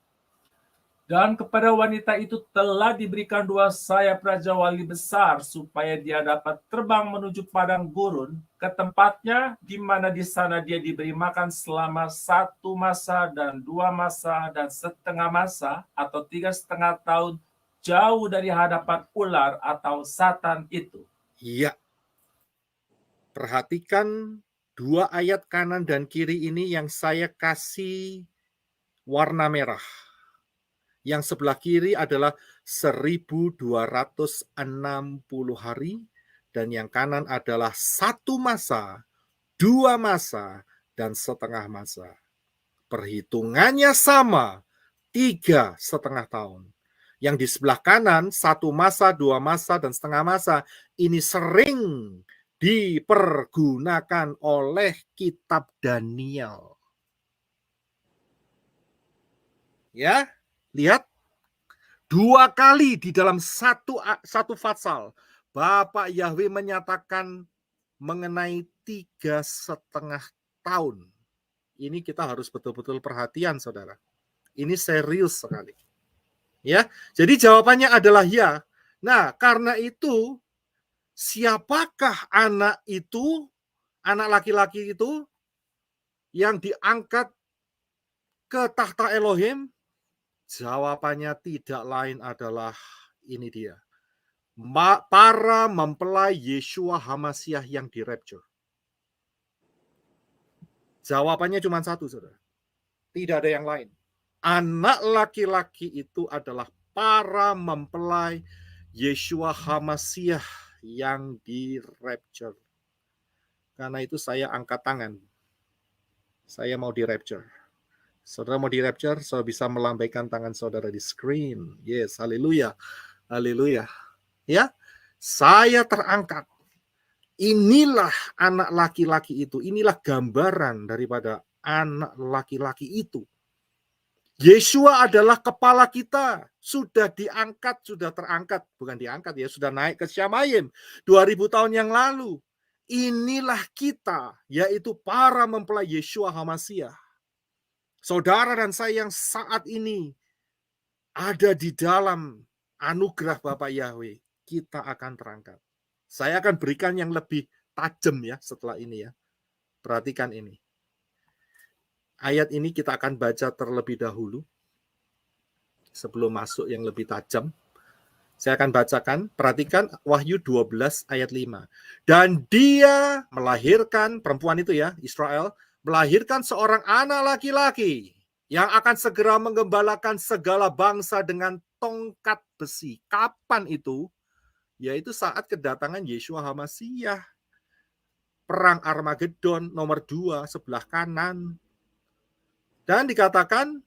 Dan kepada wanita itu telah diberikan 2 sayap Raja Wali besar, supaya dia dapat terbang menuju padang gurun, ke tempatnya, di mana di sana dia diberi makan selama 1 masa dan 2 masa dan setengah masa, atau 3,5 tahun, jauh dari hadapan ular atau Satan itu. Iya. Perhatikan 2 ayat kanan dan kiri ini yang saya kasih warna merah. Yang sebelah kiri adalah 1260 hari, dan yang kanan adalah 1 masa, 2 masa, dan setengah masa. Perhitungannya sama, 3,5 tahun. Yang di sebelah kanan, 1 masa, 2 masa, dan setengah masa, ini sering dipergunakan oleh kitab Daniel. Ya, lihat. 2 kali di dalam satu fatsal, Bapak Yahweh menyatakan mengenai 3,5 tahun. Ini kita harus betul-betul perhatian, saudara. Ini serius sekali. Ya, jadi jawabannya adalah ya. Nah, karena itu, siapakah anak itu, anak laki-laki itu, yang diangkat ke tahta Elohim? Jawabannya tidak lain adalah ini dia. Para mempelai Yeshua HaMasyiah yang dirapture. Jawabannya cuma satu, saudara. Tidak ada yang lain. Anak laki-laki itu adalah para mempelai Yeshua HaMasyiah yang dirapture. Karena itu saya angkat tangan. Saya mau dirapture. Saudara mau di-rapture, saudara bisa melambaikan tangan saudara di screen. Yes, haleluya. Haleluya. Ya, saya terangkat. Inilah anak laki-laki itu. Inilah gambaran daripada anak laki-laki itu. Yeshua adalah kepala kita. Sudah diangkat, sudah terangkat. Bukan diangkat ya, sudah naik ke Syamayim 2000 tahun yang lalu. Inilah kita, yaitu para mempelai Yeshua HaMasyiah. Saudara dan saya yang saat ini ada di dalam anugerah Bapak Yahweh, kita akan terangkat. Saya akan berikan yang lebih tajam ya setelah ini ya. Perhatikan ini. Ayat ini kita akan baca terlebih dahulu. Sebelum masuk yang lebih tajam. Saya akan bacakan, perhatikan Wahyu 12 ayat 5. Dan dia melahirkan, perempuan itu ya, Israel, melahirkan seorang anak laki-laki yang akan segera menggembalakan segala bangsa dengan tongkat besi. Kapan itu? Yaitu saat kedatangan Yeshua HaMasyiah. Perang Armageddon nomor 2 sebelah kanan. Dan dikatakan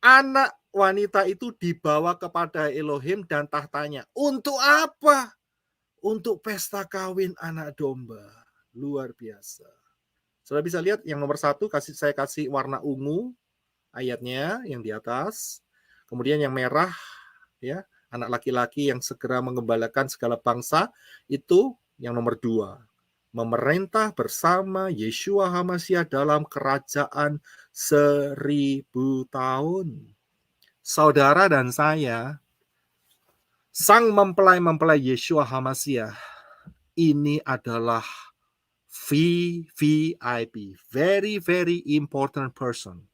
anak wanita itu dibawa kepada Elohim dan tahtanya. Untuk apa? Untuk pesta kawin anak domba. Luar biasa. Sudah bisa lihat yang nomor 1, saya kasih warna ungu ayatnya yang di atas. Kemudian yang merah, ya, anak laki-laki yang segera mengembalakan segala bangsa, itu yang nomor 2. Memerintah bersama Yeshua HaMasyiah dalam kerajaan 1000 tahun. Saudara dan saya, sang mempelai-mempelai Yeshua HaMasyiah, ini adalah VVIP, very very important person.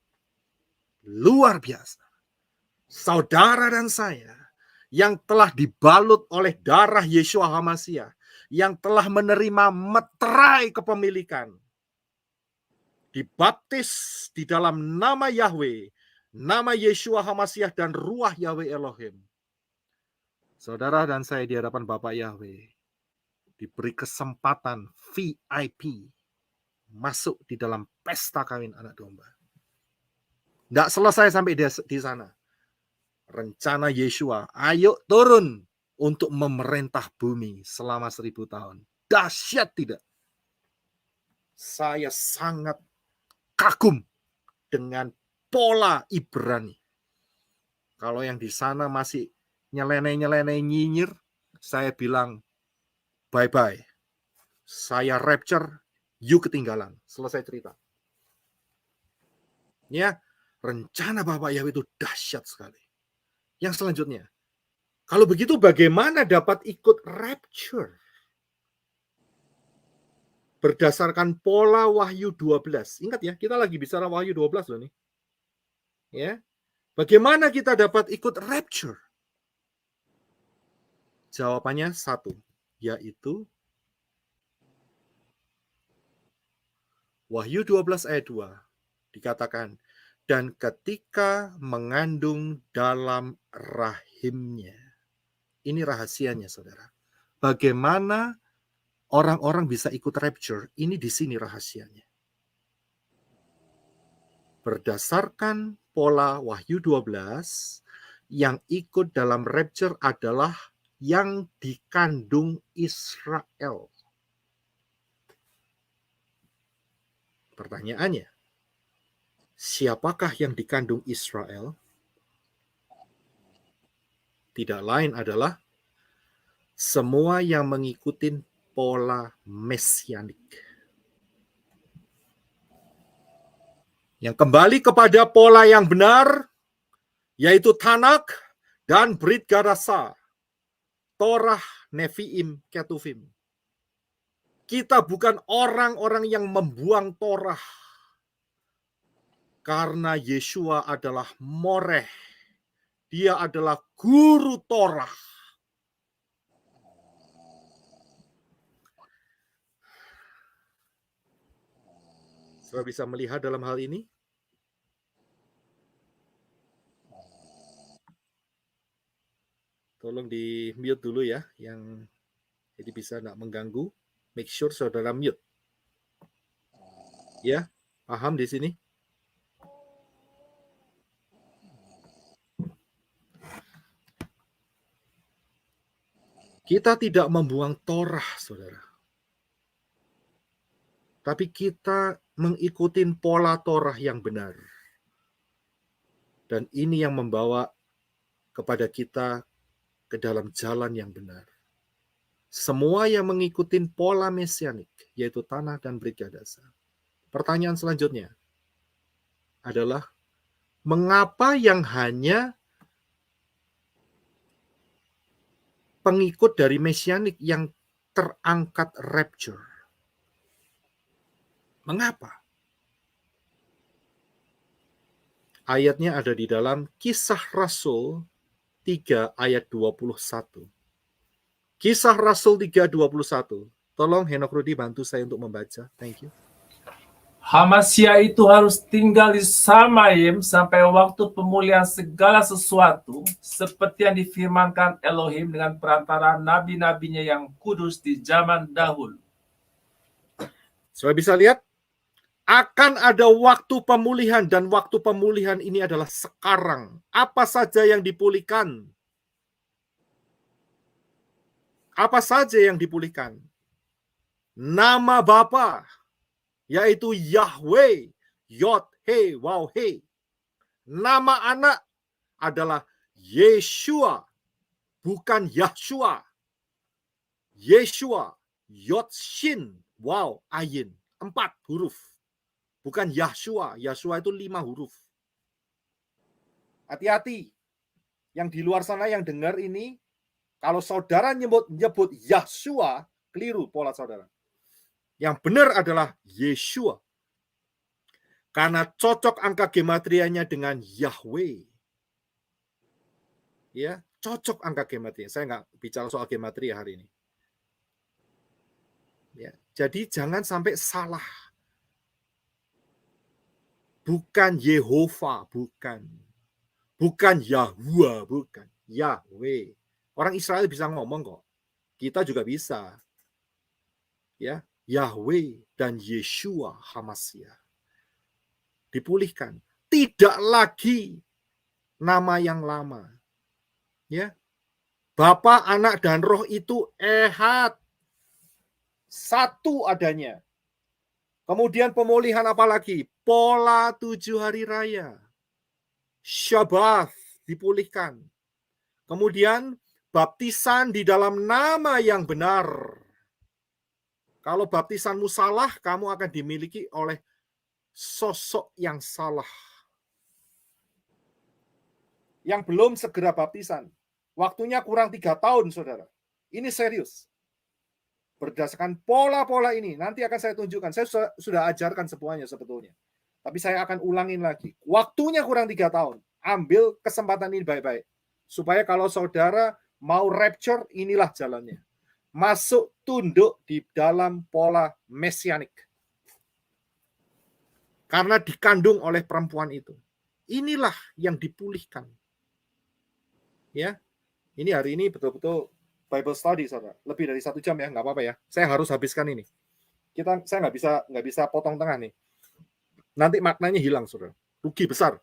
Luar biasa. Saudara dan saya yang telah dibalut oleh darah Yeshua HaMasyiah, yang telah menerima meterai kepemilikan, dibaptis di dalam nama Yahweh, nama Yeshua HaMasyiah dan Ruah Yahweh Elohim. Saudara dan saya di hadapan Bapak Yahweh diberi kesempatan VIP masuk di dalam pesta kawin anak domba. Tidak selesai sampai di sana. Rencana Yeshua, ayo turun untuk memerintah bumi selama 1000 tahun. Dahsyat tidak? Saya sangat kagum dengan pola Ibrani. Kalau yang di sana masih nyeleneh-nyeleneh nyinyir, saya bilang bye-bye. Saya rapture, you ketinggalan. Selesai cerita. Ya, rencana Bapak Yahweh itu dahsyat sekali. Yang selanjutnya, kalau begitu bagaimana dapat ikut rapture? Berdasarkan pola Wahyu 12. Ingat ya, kita lagi bicara Wahyu 12 loh nih. Ya. Bagaimana kita dapat ikut rapture? Jawabannya satu, yaitu Wahyu 12 ayat 2 dikatakan, dan ketika mengandung dalam rahimnya. Ini rahasianya, saudara. Bagaimana orang-orang bisa ikut rapture? Ini di sini rahasianya. Berdasarkan pola Wahyu 12, yang ikut dalam rapture adalah yang dikandung Israel. Pertanyaannya, siapakah yang dikandung Israel? Tidak lain adalah semua yang mengikuti pola mesianik. Yang kembali kepada pola yang benar, yaitu Tanak dan Brit Gadasa, Torah, Neviim, Ketuvim. Kita bukan orang-orang yang membuang Torah, karena Yeshua adalah Moreh. Dia adalah guru Torah. Saudara bisa melihat dalam hal ini? Tolong di mute dulu ya, yang jadi bisa nggak mengganggu. Make sure saudara mute. Ya, paham di sini? Kita tidak membuang Torah, saudara. Tapi kita mengikuti pola Torah yang benar. Dan ini yang membawa kepada kita ke dalam jalan yang benar. Semua yang mengikuti pola mesianik, yaitu Tanah dan Brit Gadasa. Pertanyaan selanjutnya adalah, mengapa yang hanya pengikut dari mesianik yang terangkat rapture? Mengapa? Ayatnya ada di dalam Kisah Rasul 3 ayat 21. Kisah Rasul 3:21. Tolong Henok Rudi bantu saya untuk membaca. Thank you. Hamasya itu harus tinggal di Salmaim sampai waktu pemulihan segala sesuatu, seperti yang difirmankan Elohim dengan perantara nabi-nabinya yang kudus di zaman dahulu. Saudara bisa lihat, akan ada waktu pemulihan, dan waktu pemulihan ini adalah sekarang. Apa saja yang dipulihkan? Apa saja yang dipulihkan? Nama Bapa, yaitu Yahweh, Yod-He, Waw-He. Nama anak adalah Yeshua, bukan Yahshua. Yeshua, Yod-Shin, Waw, Ayin. 4 huruf. Bukan Yahshua. Yahshua itu 5 huruf. Hati-hati. Yang di luar sana yang dengar ini, kalau saudara nyebut Yahshua, keliru pola saudara. Yang benar adalah Yeshua. Karena cocok angka gematrianya dengan Yahweh. Ya, cocok angka gematria. Saya nggak bicara soal gematria hari ini. Ya, jadi jangan sampai salah. Bukan Yehova, bukan. Bukan Yahuwah, bukan. Yahweh. Orang Israel bisa ngomong kok. Kita juga bisa. Ya, Yahweh dan Yeshua Hamasya. Dipulihkan. Tidak lagi nama yang lama. Ya. Bapa, Anak, dan Roh itu ehad. Satu adanya. Kemudian pemulihan apa lagi? Pola 7 hari raya. Syabath dipulihkan. Kemudian baptisan di dalam nama yang benar. Kalau baptisanmu salah, kamu akan dimiliki oleh sosok yang salah. Yang belum segera baptisan. Waktunya kurang 3 tahun, saudara. Ini serius. Berdasarkan pola-pola ini, nanti akan saya tunjukkan. Saya sudah ajarkan semuanya sebetulnya. Tapi saya akan ulangin lagi. Waktunya kurang 3 tahun. Ambil kesempatan ini baik-baik. Supaya kalau saudara mau rapture, inilah jalannya. Masuk tunduk di dalam pola mesianik. Karena dikandung oleh perempuan itu. Inilah yang dipulihkan. Ya, ini hari ini betul-betul Bible study, saudara. Lebih dari 1 jam ya, nggak apa-apa ya. Saya harus habiskan ini. Saya nggak bisa potong tengah nih. Nanti maknanya hilang, saudara. Rugi besar.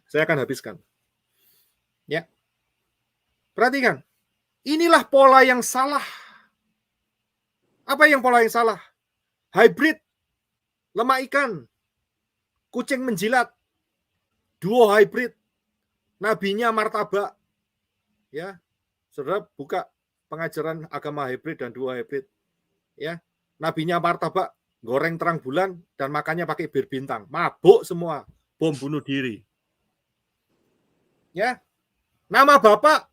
Saya akan habiskan. Ya, perhatikan. Inilah pola yang salah. Apa yang pola yang salah? Hybrid, lemak ikan, kucing menjilat, duo hybrid, nabinya martabak. Ya, saudara buka pengajaran agama hybrid dan duo hybrid. Ya, nabinya martabak, goreng terang bulan dan makannya pakai bir bintang. Mabuk semua, bom bunuh diri. Ya, nama bapak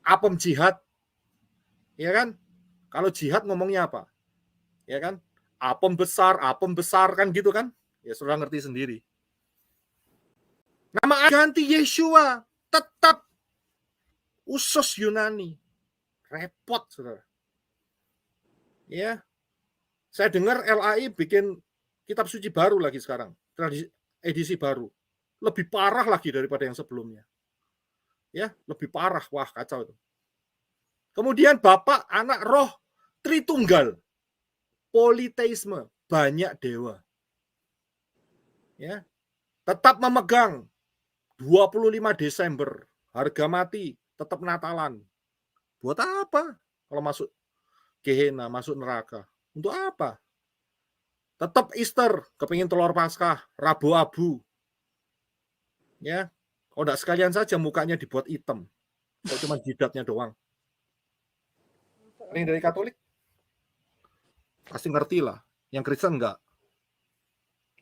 apem jihad. Ya kan? Kalau jihad ngomongnya apa? Ya kan? Apem besar kan gitu kan? Ya saudara ngerti sendiri. Nama ganti Yeshua, tetap usus Yunani. Repot, saudara. Ya. Saya dengar LAI bikin kitab suci baru lagi sekarang, edisi baru. Lebih parah lagi daripada yang sebelumnya. Ya, lebih parah. Wah, kacau itu. Kemudian Bapa, Anak, Roh, Tritunggal. Politeisme, banyak dewa. Ya. Tetap memegang 25 Desember, harga mati, tetap Natalan. Buat apa? Kalau masuk Gehenna, masuk neraka. Untuk apa? Tetap Easter, kepingin telur Paskah, Rabu Abu. Ya, kalau enggak sekalian saja mukanya dibuat hitam. Kalau cuma jidatnya doang. Yang dari Katolik pasti ngerti lah. Yang Kristen enggak.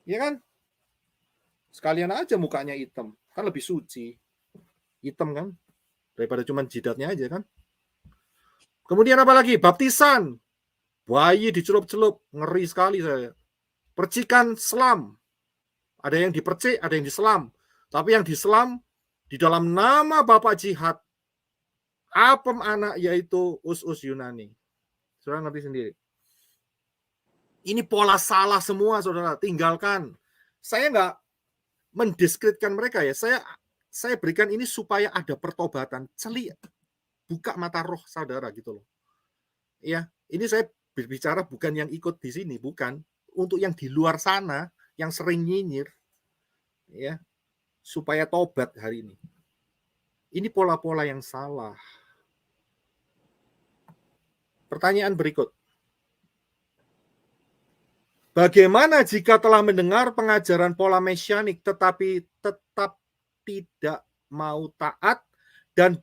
Ya kan? Sekalian aja mukanya hitam. Kan lebih suci. Hitam kan? Daripada cuma jidatnya aja kan? Kemudian apa lagi? Baptisan. Bayi dicelup-celup. Ngeri sekali saya. Percikan selam. Ada yang dipercik, ada yang diselam. Tapi yang diselam di dalam nama Bapak Jihad. Apem Anak yaitu us-us Yunani. Saudara ngerti sendiri. Ini pola salah semua, saudara. Tinggalkan. Saya nggak mendiskreditkan mereka ya. Saya berikan ini supaya ada pertobatan. Celik. Buka mata roh saudara gitu loh. Ya, ini saya berbicara bukan yang ikut di sini, bukan. Untuk yang di luar sana, yang sering nyinyir. Ya, supaya tobat hari ini. Ini pola-pola yang salah. Pertanyaan berikut. Bagaimana jika telah mendengar pengajaran pola mesianik tetapi tetap tidak mau taat dan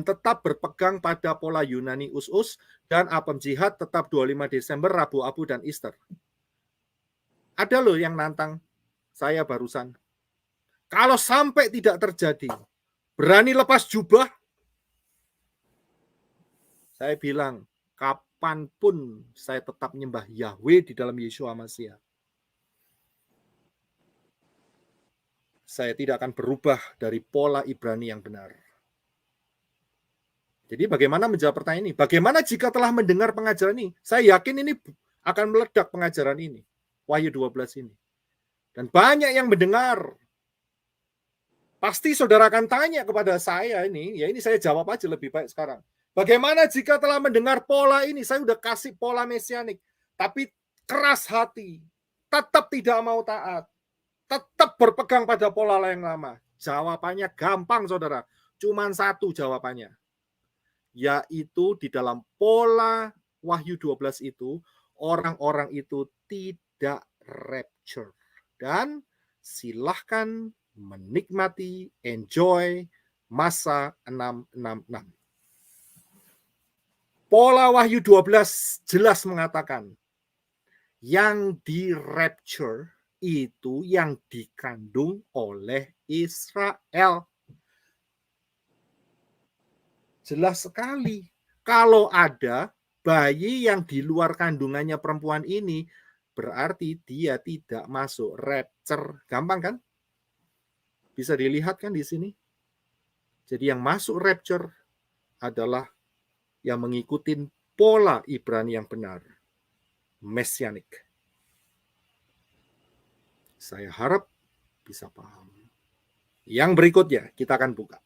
tetap berpegang pada pola Yunani us-us dan apem jihad tetap 25 Desember, Rabu Abu dan Easter? Ada loh yang nantang saya barusan. Kalau sampai tidak terjadi, berani lepas jubah? Saya bilang, kapanpun saya tetap menyembah Yahweh di dalam Yeshua Mashiach. Saya tidak akan berubah dari pola Ibrani yang benar. Jadi bagaimana menjawab pertanyaan ini? Bagaimana jika telah mendengar pengajaran ini? Saya yakin ini akan meledak pengajaran ini. Wahyu 12 ini. Dan banyak yang mendengar. Pasti saudara akan tanya kepada saya ini. Ya ini saya jawab aja lebih baik sekarang. Bagaimana jika telah mendengar pola ini? Saya udah kasih pola mesianik. Tapi keras hati. Tetap tidak mau taat. Tetap berpegang pada pola yang lama. Jawabannya gampang, saudara. Cuman satu jawabannya, yaitu di dalam pola Wahyu 12 itu, orang-orang itu tidak rapture. Dan silahkan menikmati, enjoy masa 666. Pola Wahyu 12 jelas mengatakan, yang di rapture itu yang dikandung oleh Israel. Jelas sekali. Kalau ada bayi yang di luar kandungannya perempuan ini, berarti dia tidak masuk rapture. Gampang kan? Bisa dilihat kan di sini? Jadi yang masuk rapture adalah yang mengikuti pola Ibrani yang benar. Mesianik. Saya harap bisa paham. Yang berikutnya kita akan buka.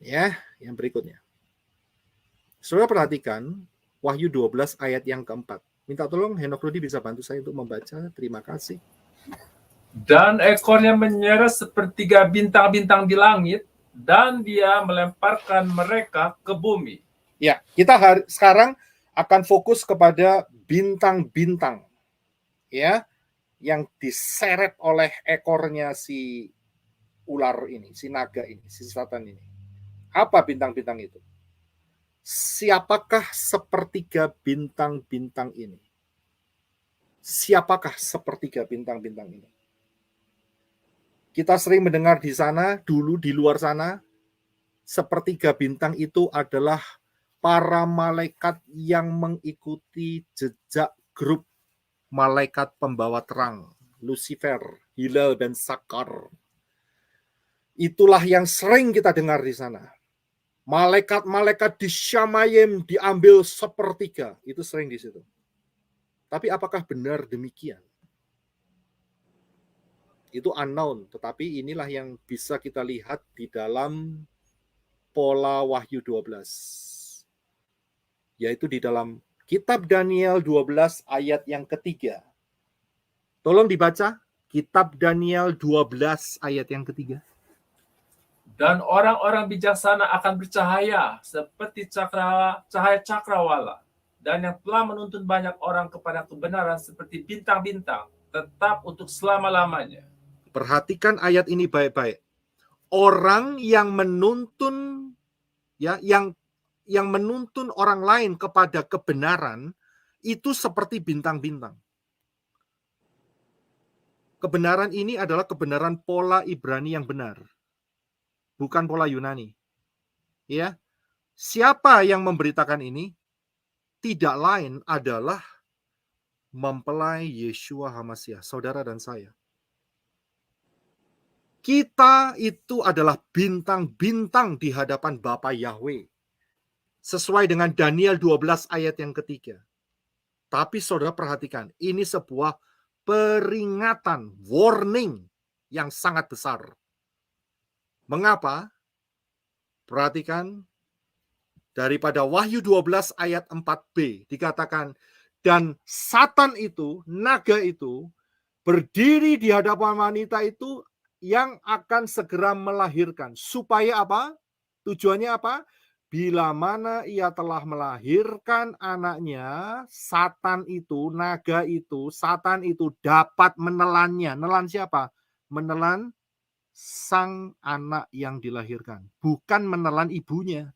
Ya, yang berikutnya. Saudara perhatikan Wahyu 12 ayat yang keempat. Minta tolong Henok Rudi bisa bantu saya untuk membaca. Terima kasih. Dan ekornya menyeret sepertiga bintang-bintang di langit, dan dia melemparkan mereka ke bumi. Ya, kita sekarang akan fokus kepada bintang-bintang. Ya, yang diseret oleh ekornya si ular ini, si naga ini, si setan ini. Apa bintang-bintang itu? Siapakah sepertiga bintang-bintang ini? Siapakah sepertiga bintang-bintang ini? Kita sering mendengar di sana, dulu di luar sana, sepertiga bintang itu adalah para malaikat yang mengikuti jejak grup malaikat pembawa terang, Lucifer, Hilal, dan Sakar. Itulah yang sering kita dengar di sana. Malaikat-malaikat di Syamayim diambil sepertiga, itu sering di situ. Tapi apakah benar demikian? Itu unknown, tetapi inilah yang bisa kita lihat di dalam pola Wahyu 12. Yaitu di dalam Kitab Daniel 12 ayat yang ketiga. Tolong dibaca, Kitab Daniel 12 ayat yang ketiga. Dan orang-orang bijaksana akan bercahaya seperti cahaya cakrawala. Dan yang telah menuntun banyak orang kepada kebenaran seperti bintang-bintang, tetap untuk selama-lamanya. Perhatikan ayat ini baik-baik. Orang yang menuntun, ya, yang menuntun orang lain kepada kebenaran itu seperti bintang-bintang. Kebenaran ini adalah kebenaran pola Ibrani yang benar, bukan pola Yunani. Ya, siapa yang memberitakan ini? Tidak lain adalah mempelai Yeshua HaMashiach, saudara dan saya. Kita itu adalah bintang-bintang di hadapan Bapa Yahweh. Sesuai dengan Daniel 12 ayat yang ketiga. Tapi saudara perhatikan, ini sebuah peringatan, warning yang sangat besar. Mengapa? Perhatikan, daripada Wahyu 12 ayat 4b dikatakan, dan Satan itu, naga itu, berdiri di hadapan wanita itu yang akan segera melahirkan. Supaya apa? Tujuannya apa? Bila mana ia telah melahirkan anaknya, Satan itu, naga itu, Satan itu dapat menelannya. Nelan siapa? Menelan sang anak yang dilahirkan. Bukan menelan ibunya.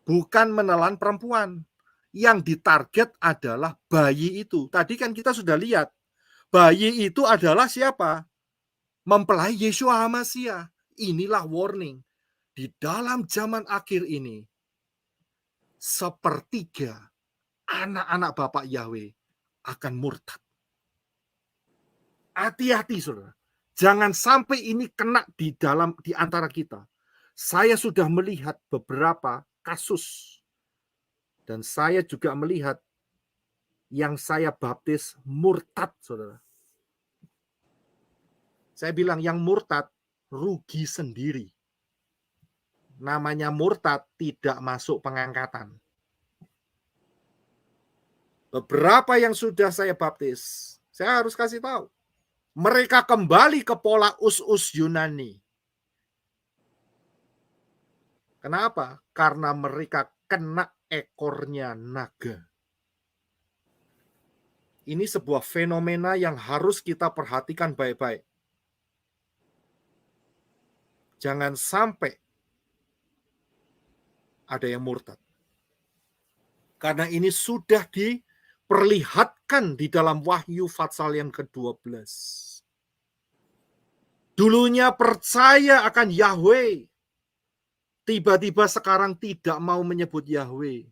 Bukan menelan perempuan. Yang ditarget adalah bayi itu. Tadi kan kita sudah lihat. Bayi itu adalah siapa? Mempelai Yeshua HaMashiach. Inilah warning. Di dalam zaman akhir ini, sepertiga anak-anak Bapak Yahweh akan murtad. Hati-hati, saudara. Jangan sampai ini kena di antara kita. Saya sudah melihat beberapa kasus. Dan saya juga melihat yang saya baptis murtad, saudara. Saya bilang yang murtad rugi sendiri. Namanya murtad tidak masuk pengangkatan. Beberapa yang sudah saya baptis, saya harus kasih tahu. Mereka kembali ke pola us-us Yunani. Kenapa? Karena mereka kena ekornya naga. Ini sebuah fenomena yang harus kita perhatikan baik-baik. Jangan sampai ada yang murtad. Karena ini sudah diperlihatkan di dalam Wahyu Fatsal yang ke-12. Dulunya percaya akan Yahweh. Tiba-tiba sekarang tidak mau menyebut Yahweh.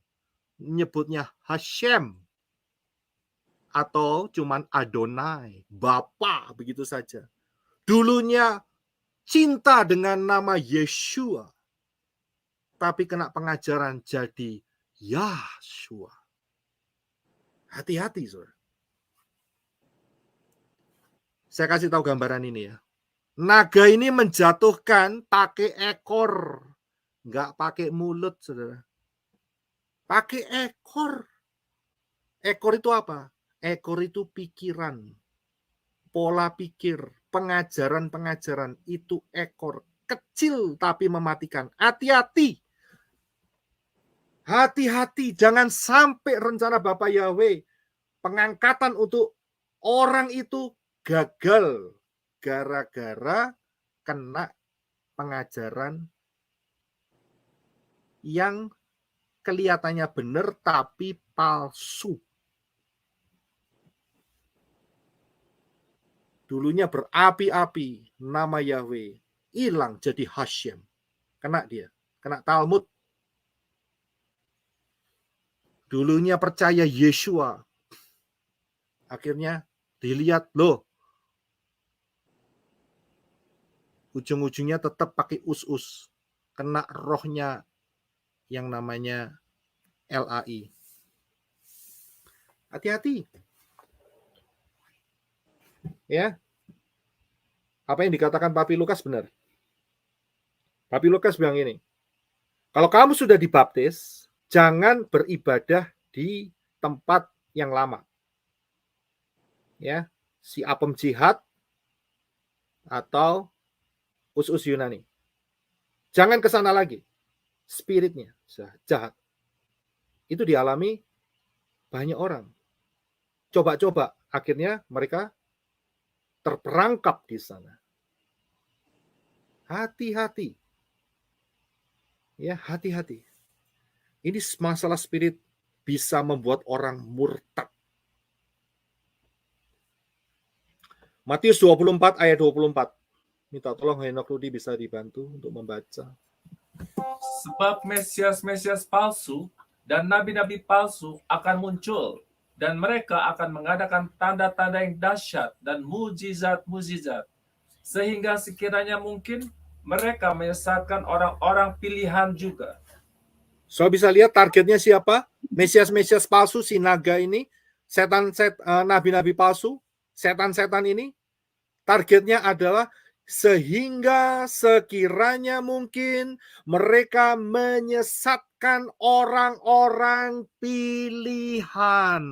Menyebutnya Hashem. Atau cuman Adonai, Bapa, begitu saja. Dulunya cinta dengan nama Yeshua. Tapi kena pengajaran jadi Yahshua. Hati-hati, saudara. Saya kasih tahu gambaran ini ya. Naga ini menjatuhkan pakai ekor. Nggak pakai mulut, saudara. Pakai ekor. Ekor itu apa? Ekor itu pikiran. Pola pikir. Pengajaran-pengajaran. Itu ekor. Kecil tapi mematikan. Hati-hati. Hati-hati. Jangan sampai rencana Bapak Yahweh. Pengangkatan untuk orang itu gagal. Gara-gara kena pengajaran yang kelihatannya benar tapi palsu. Dulunya berapi-api nama Yahweh, hilang jadi Hashem. Kena dia, kena Talmud. Dulunya percaya Yeshua. Akhirnya dilihat, loh, ujung-ujungnya tetap pakai us-us. Kena rohnya yang namanya LAI. Hati-hati. Ya. Apa yang dikatakan Papi Lukas benar. Papi Lukas bilang ini. Kalau kamu sudah dibaptis, jangan beribadah di tempat yang lama. Ya, si apem jihad atau us-us Yunani. Jangan ke sana lagi. Spiritnya jahat. Itu dialami banyak orang. Coba-coba, akhirnya mereka terperangkap di sana. Hati-hati. Ya, hati-hati. Ini masalah spirit bisa membuat orang murtad. Matius 24 ayat 24. Minta tolong Henok Rudi bisa dibantu untuk membaca. Sebab Mesias-Mesias palsu dan nabi-nabi palsu akan muncul, dan mereka akan mengadakan tanda-tanda yang dahsyat dan mujizat-mujizat, sehingga sekiranya mungkin mereka menyesatkan orang-orang pilihan juga. So bisa lihat targetnya siapa? Mesias-Mesias palsu, si naga ini, nabi-nabi palsu, setan-setan ini, targetnya adalah sehingga sekiranya mungkin mereka menyesatkan orang-orang pilihan.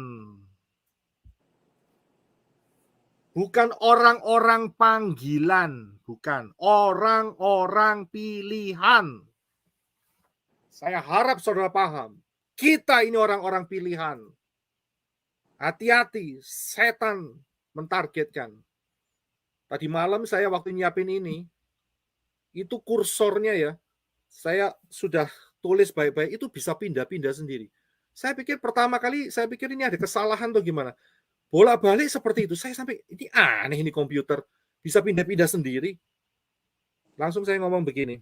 Bukan orang-orang panggilan, bukan. Orang-orang pilihan. Saya harap saudara paham. Kita ini orang-orang pilihan. Hati-hati, setan mentargetkan. Tadi malam saya waktu nyiapin ini, itu kursornya ya, saya sudah tulis baik-baik, itu bisa pindah-pindah sendiri. Saya pikir pertama kali, saya pikir ini ada kesalahan atau gimana. Bolak-balik seperti itu, saya sampai, ini aneh ini komputer, bisa pindah-pindah sendiri. Langsung saya ngomong begini,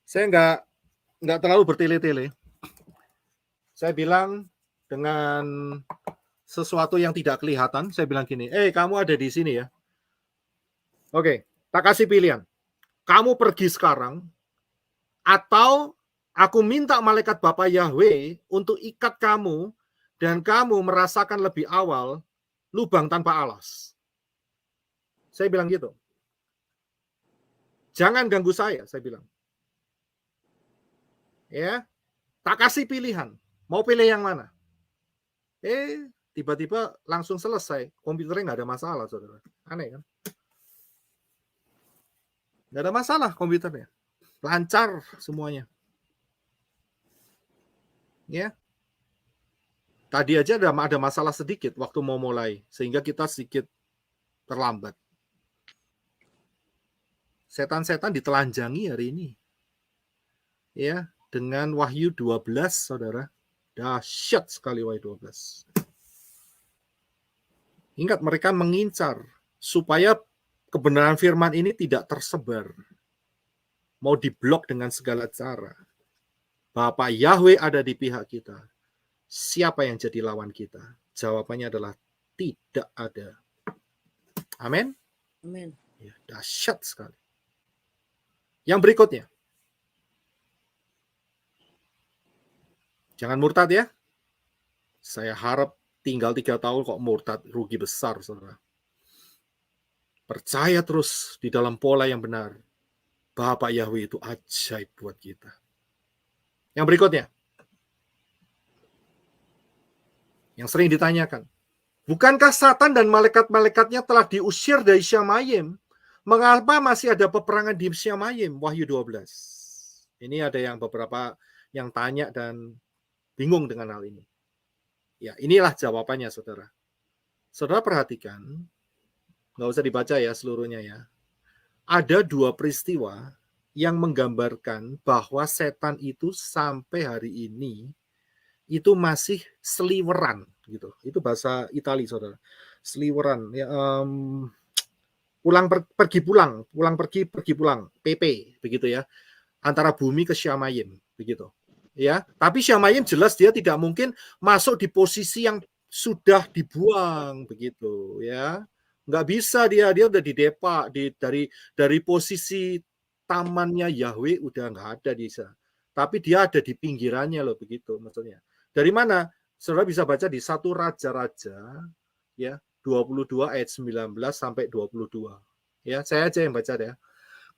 saya nggak terlalu bertele-tele. Saya bilang dengan sesuatu yang tidak kelihatan, saya bilang gini, kamu ada di sini ya. Oke, tak kasih pilihan. Kamu pergi sekarang, atau aku minta malaikat Bapa Yahweh untuk ikat kamu, dan kamu merasakan lebih awal lubang tanpa alas. Saya bilang gitu. Jangan ganggu saya bilang. Ya, tak kasih pilihan. Mau pilih yang mana? tiba-tiba langsung selesai. Komputernya nggak ada masalah, saudara. Aneh kan? Nggak ada masalah komputernya. Lancar semuanya. Ya. Tadi aja ada masalah sedikit waktu mau mulai, sehingga kita sedikit terlambat. Setan-setan ditelanjangi hari ini. Ya, dengan Wahyu 12, saudara. Dahsyat sekali Wahyu 12. Ingat, mereka mengincar supaya kebenaran firman ini tidak tersebar. Mau diblok dengan segala cara. Bapak Yahweh ada di pihak kita. Siapa yang jadi lawan kita? Jawabannya adalah tidak ada. Amin. Amin. Ya, dahsyat sekali. Yang berikutnya. Jangan murtad ya. Saya harap tinggal 3 tahun kok murtad, rugi besar, saudara. Percaya terus di dalam pola yang benar. Bapak Yahweh itu ajaib buat kita. Yang berikutnya. Yang sering ditanyakan. Bukankah Satan dan malaikat-malaikatnya telah diusir dari Syamayim? Mengapa masih ada peperangan di Syamayim? Wahyu 12. Ini ada yang beberapa yang tanya dan bingung dengan hal ini. Ya, inilah jawabannya, saudara. Saudara perhatikan, nggak usah dibaca ya seluruhnya ya. Ada 2 peristiwa yang menggambarkan bahwa setan itu sampai hari ini itu masih seliweran gitu. Itu bahasa Itali, saudara. Seliweran ya, pergi pulang, PP begitu ya. Antara bumi ke Syamayim begitu. Ya, tapi Syamayim jelas dia tidak mungkin masuk di posisi yang sudah dibuang begitu ya. Nggak bisa dia udah didepak dari posisi tamannya Yahweh udah nggak ada di sana. Tapi dia ada di pinggirannya loh begitu maksudnya. Dari mana? Saudara bisa baca di 1 Raja-Raja ya, 22 ayat 19 sampai 22. Ya, saya aja yang baca deh.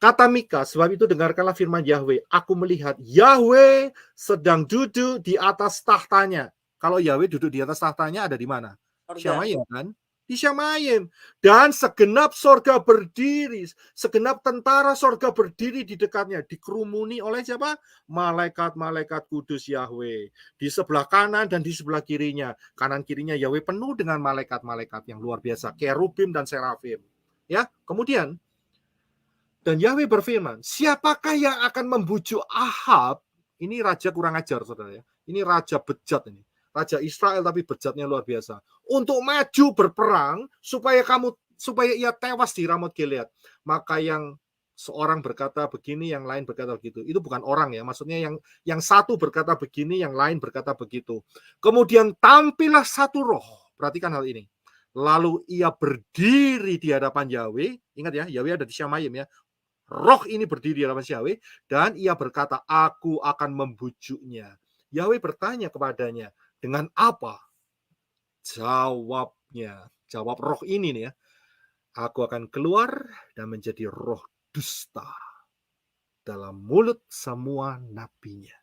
Kata Mika, sebab itu dengarkanlah firman Yahweh. Aku melihat Yahweh sedang duduk di atas tahtanya. Kalau Yahweh duduk di atas tahtanya ada di mana? Syamayim kan? Di Syamayim. Dan segenap sorga berdiri. Segenap tentara sorga berdiri di dekatnya. Dikerumuni oleh siapa? Malaikat-malaikat kudus Yahweh. Di sebelah kanan dan di sebelah kirinya. Kanan kirinya Yahweh penuh dengan malaikat-malaikat yang luar biasa. Kerubim dan serafim. Ya, kemudian dan Yahweh berfirman, siapakah yang akan membujuk Ahab? Ini raja kurang ajar, saudara ya. Ini raja bejat ini. Raja Israel tapi bejatnya luar biasa. Untuk maju berperang supaya ia tewas di Ramot Gilead. Maka yang seorang berkata begini, yang lain berkata begitu. Itu bukan orang ya, maksudnya yang satu berkata begini, yang lain berkata begitu. Kemudian tampillah satu roh. Perhatikan hal ini. Lalu ia berdiri di hadapan Yahweh. Ingat ya, Yahweh ada di Syamayim ya. Roh ini berdiri di hadapan Yahweh dan ia berkata, aku akan membujuknya. Yahweh bertanya kepadanya, dengan apa? Jawab roh ini nih ya. Aku akan keluar dan menjadi roh dusta dalam mulut semua nabinya.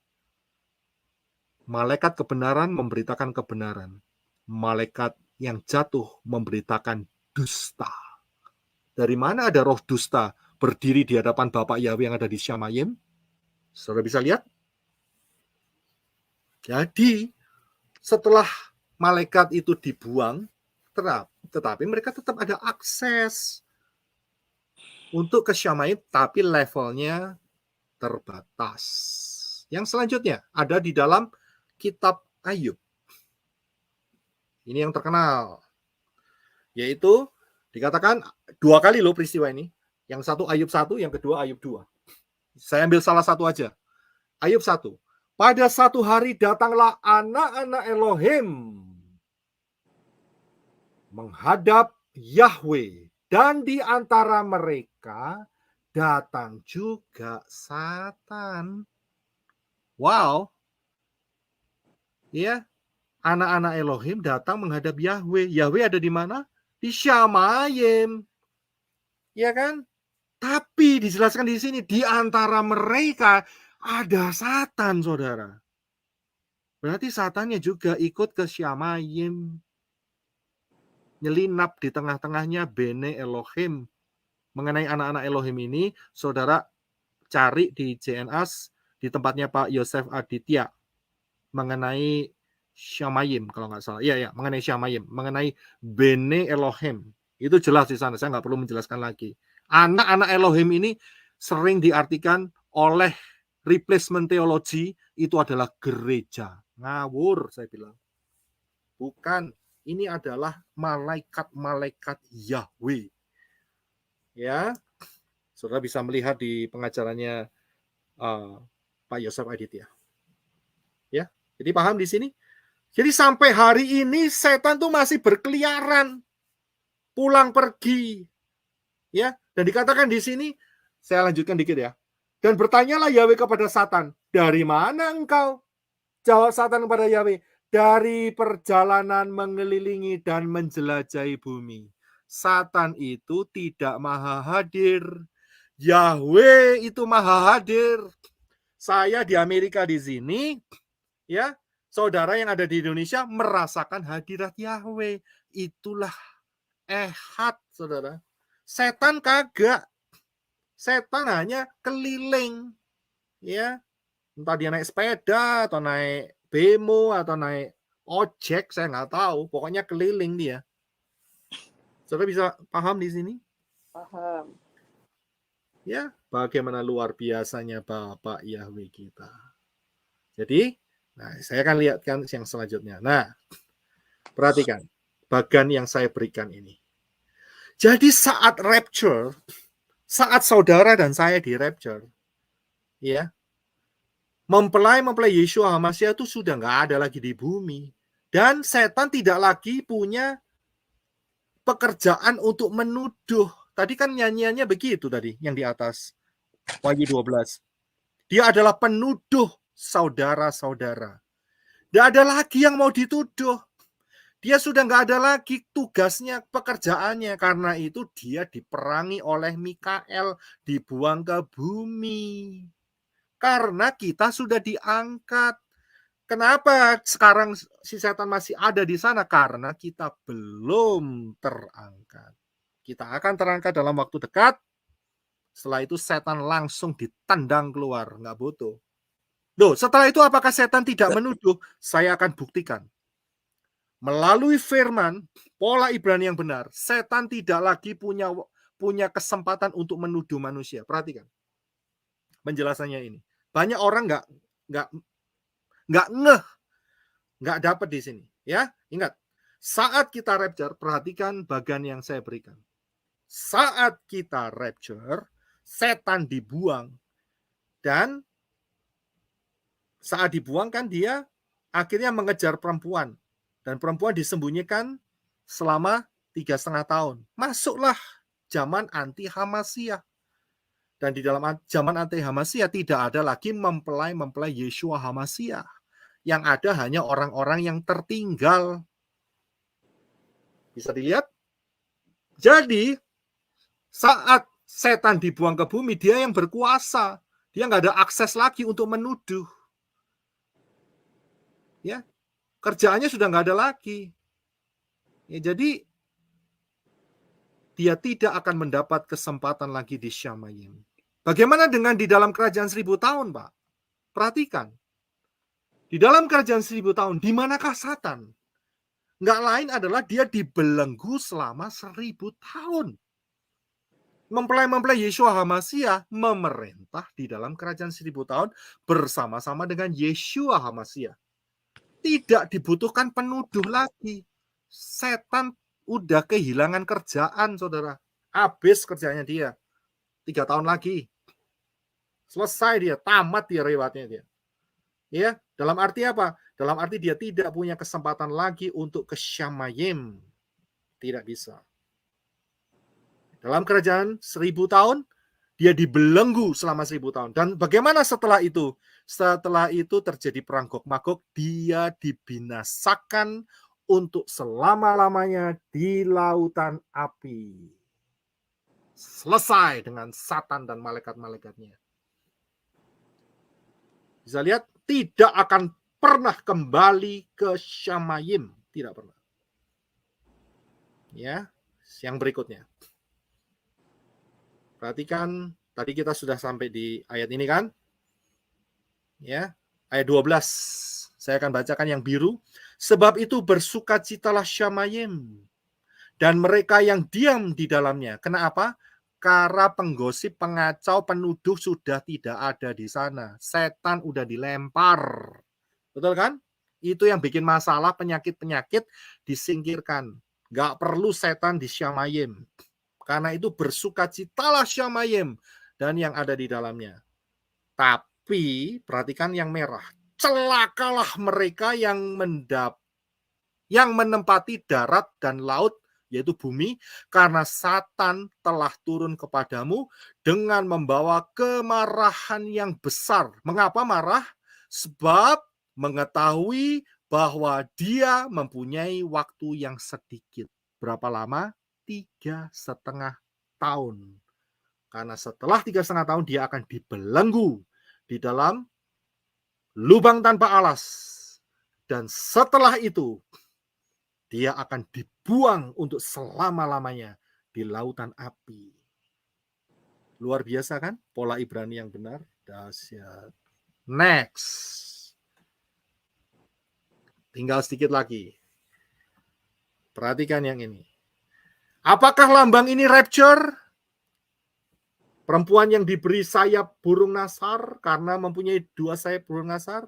Malaikat kebenaran memberitakan kebenaran. Malaikat yang jatuh memberitakan dusta. Dari mana ada roh dusta berdiri di hadapan Bapak Yahweh yang ada di Syamayim? Saudara bisa lihat? Jadi, setelah malaikat itu dibuang, tetapi mereka tetap ada akses untuk ke Syamayim, tapi levelnya terbatas. Yang selanjutnya ada di dalam kitab Ayub. Ini yang terkenal. Yaitu dikatakan 2 kali loh peristiwa ini. Yang satu Ayub 1, yang kedua Ayub 2. Saya ambil salah satu aja. Ayub 1. Pada satu hari datanglah anak-anak Elohim menghadap Yahweh. Dan di antara mereka datang juga Satan. Wow. Ya, anak-anak Elohim datang menghadap Yahweh. Yahweh ada di mana? Di Syamayim. Ya kan? Tapi dijelaskan di sini, di antara mereka ada Satan, saudara. Berarti Satannya juga ikut ke Syamayim. nyelinap di tengah-tengahnya Bene Elohim. Mengenai anak-anak Elohim ini, saudara cari di JNAS di tempatnya Pak Yosef Aditya mengenai Syamayim kalau nggak salah. Iya, mengenai Syamayim, mengenai Bene Elohim. Itu jelas di sana, saya nggak perlu menjelaskan lagi. Anak-anak Elohim ini sering diartikan oleh replacement theology itu adalah gereja. Ngawur, saya bilang. Bukan, ini adalah malaikat-malaikat Yahweh. Ya, saudara bisa melihat di pengajarannya Pak Yosef Aditya. Ya, jadi paham di sini? Jadi sampai hari ini setan tuh masih berkeliaran, pulang pergi, ya. Dan dikatakan di sini, saya lanjutkan dikit ya. Dan bertanyalah Yahweh kepada Satan, dari mana engkau? Jawab Satan kepada Yahweh, dari perjalanan mengelilingi dan menjelajahi bumi. Satan itu tidak maha hadir. Yahweh itu maha hadir. Saya di Amerika di sini, ya, saudara yang ada di Indonesia merasakan hadirat Yahweh. Itulah ehad, saudara. Setan kagak. Setan hanya keliling, ya. Entah dia naik sepeda atau naik bemo atau naik ojek, saya nggak tahu. Pokoknya keliling dia. Saudara bisa paham di sini? Paham. Ya, bagaimana luar biasanya Bapak Yahweh kita. Jadi, nah saya akan lihatkan yang selanjutnya. Nah, perhatikan bagian yang saya berikan ini. Jadi saat rapture, saat saudara dan saya di rapture, ya, mempelai Yeshua HaMashiach itu sudah nggak ada lagi di bumi. Dan setan tidak lagi punya pekerjaan untuk menuduh. Tadi kan nyanyiannya begitu tadi, yang di atas. Wahyu 12. Dia adalah penuduh saudara-saudara. Tidak ada lagi yang mau dituduh. Dia sudah nggak ada lagi tugasnya, pekerjaannya. Karena itu dia diperangi oleh Mikael, dibuang ke bumi. Karena kita sudah diangkat. Kenapa sekarang si setan masih ada di sana? Karena kita belum terangkat. Kita akan terangkat dalam waktu dekat. Setelah itu setan langsung ditendang keluar. Nggak butuh. Loh, setelah itu apakah setan tidak menuduh? Saya akan buktikan. Melalui firman, pola Ibrani yang benar, setan tidak lagi punya kesempatan untuk menuduh manusia. Perhatikan penjelasannya ini. Banyak orang nggak dapat di sini. Ya, ingat, saat kita rapture, perhatikan bagian yang saya berikan. Saat kita rapture, setan dibuang, dan saat dibuang kan dia akhirnya mengejar perempuan, dan perempuan disembunyikan selama 3,5 tahun. Masuklah zaman anti Hamasiyah. Dan di dalam zaman anti Hamasiyah tidak ada lagi mempelai Yeshua Hamasiyah. Yang ada hanya orang-orang yang tertinggal. Bisa dilihat? Jadi saat setan dibuang ke bumi, dia yang berkuasa. Dia nggak ada akses lagi untuk menuduh. Ya, kerjaannya sudah nggak ada lagi. Ya, jadi dia tidak akan mendapat kesempatan lagi di Syamayim. Bagaimana dengan di dalam kerajaan 1000 tahun, Pak? Perhatikan. Di dalam kerajaan 1000 tahun, di manakah Satan? Nggak lain adalah dia dibelenggu selama 1000 tahun. Mempelai Yeshua HaMashiach memerintah di dalam kerajaan 1000 tahun bersama-sama dengan Yeshua HaMashiach. Tidak dibutuhkan penuduh lagi. Setan udah kehilangan kerjaan, saudara. Habis kerjanya dia. 3 tahun lagi. Selesai dia, tamat dia riwayatnya dia. Ya, dalam arti apa? Dalam arti dia tidak punya kesempatan lagi untuk ke Syamayim. Tidak bisa. Dalam kerajaan 1000 tahun, dia dibelenggu selama 1000 tahun. Dan bagaimana setelah itu? Setelah itu terjadi perang Gog-Magog, dia dibinasakan untuk selama-lamanya di lautan api. Selesai dengan Satan dan malaikat-malaikatnya. Bisa lihat, tidak akan pernah kembali ke Syamayim. Tidak pernah. Ya, yang berikutnya. Perhatikan, tadi kita sudah sampai di ayat ini kan? Ya, ayat 12. Saya akan bacakan yang biru. Sebab itu bersukacitalah Syamayim dan mereka yang diam di dalamnya. Kenapa? Karena penggosip, pengacau, penuduh sudah tidak ada di sana. Setan udah dilempar. Betul kan? Itu yang bikin masalah, penyakit-penyakit disingkirkan. Nggak perlu setan di Syamayim. Karena itu bersukacitalah Syamayim dan yang ada di dalamnya. Tapi perhatikan yang merah. Celakalah mereka yang menempati darat dan laut, yaitu bumi, karena Satan telah turun kepadamu dengan membawa kemarahan yang besar. Mengapa marah? Sebab mengetahui bahwa dia mempunyai waktu yang sedikit. Berapa lama? 3,5 tahun. Karena setelah 3,5 tahun dia akan dibelenggu di dalam lubang tanpa alas. Dan setelah itu dia akan dibuang untuk selama-lamanya di lautan api. Luar biasa kan? Pola Ibrani yang benar. Dahsyat. Next. Tinggal sedikit lagi. Perhatikan yang ini. Apakah lambang ini rapture? Perempuan yang diberi sayap burung nasar karena mempunyai 2 sayap burung nasar?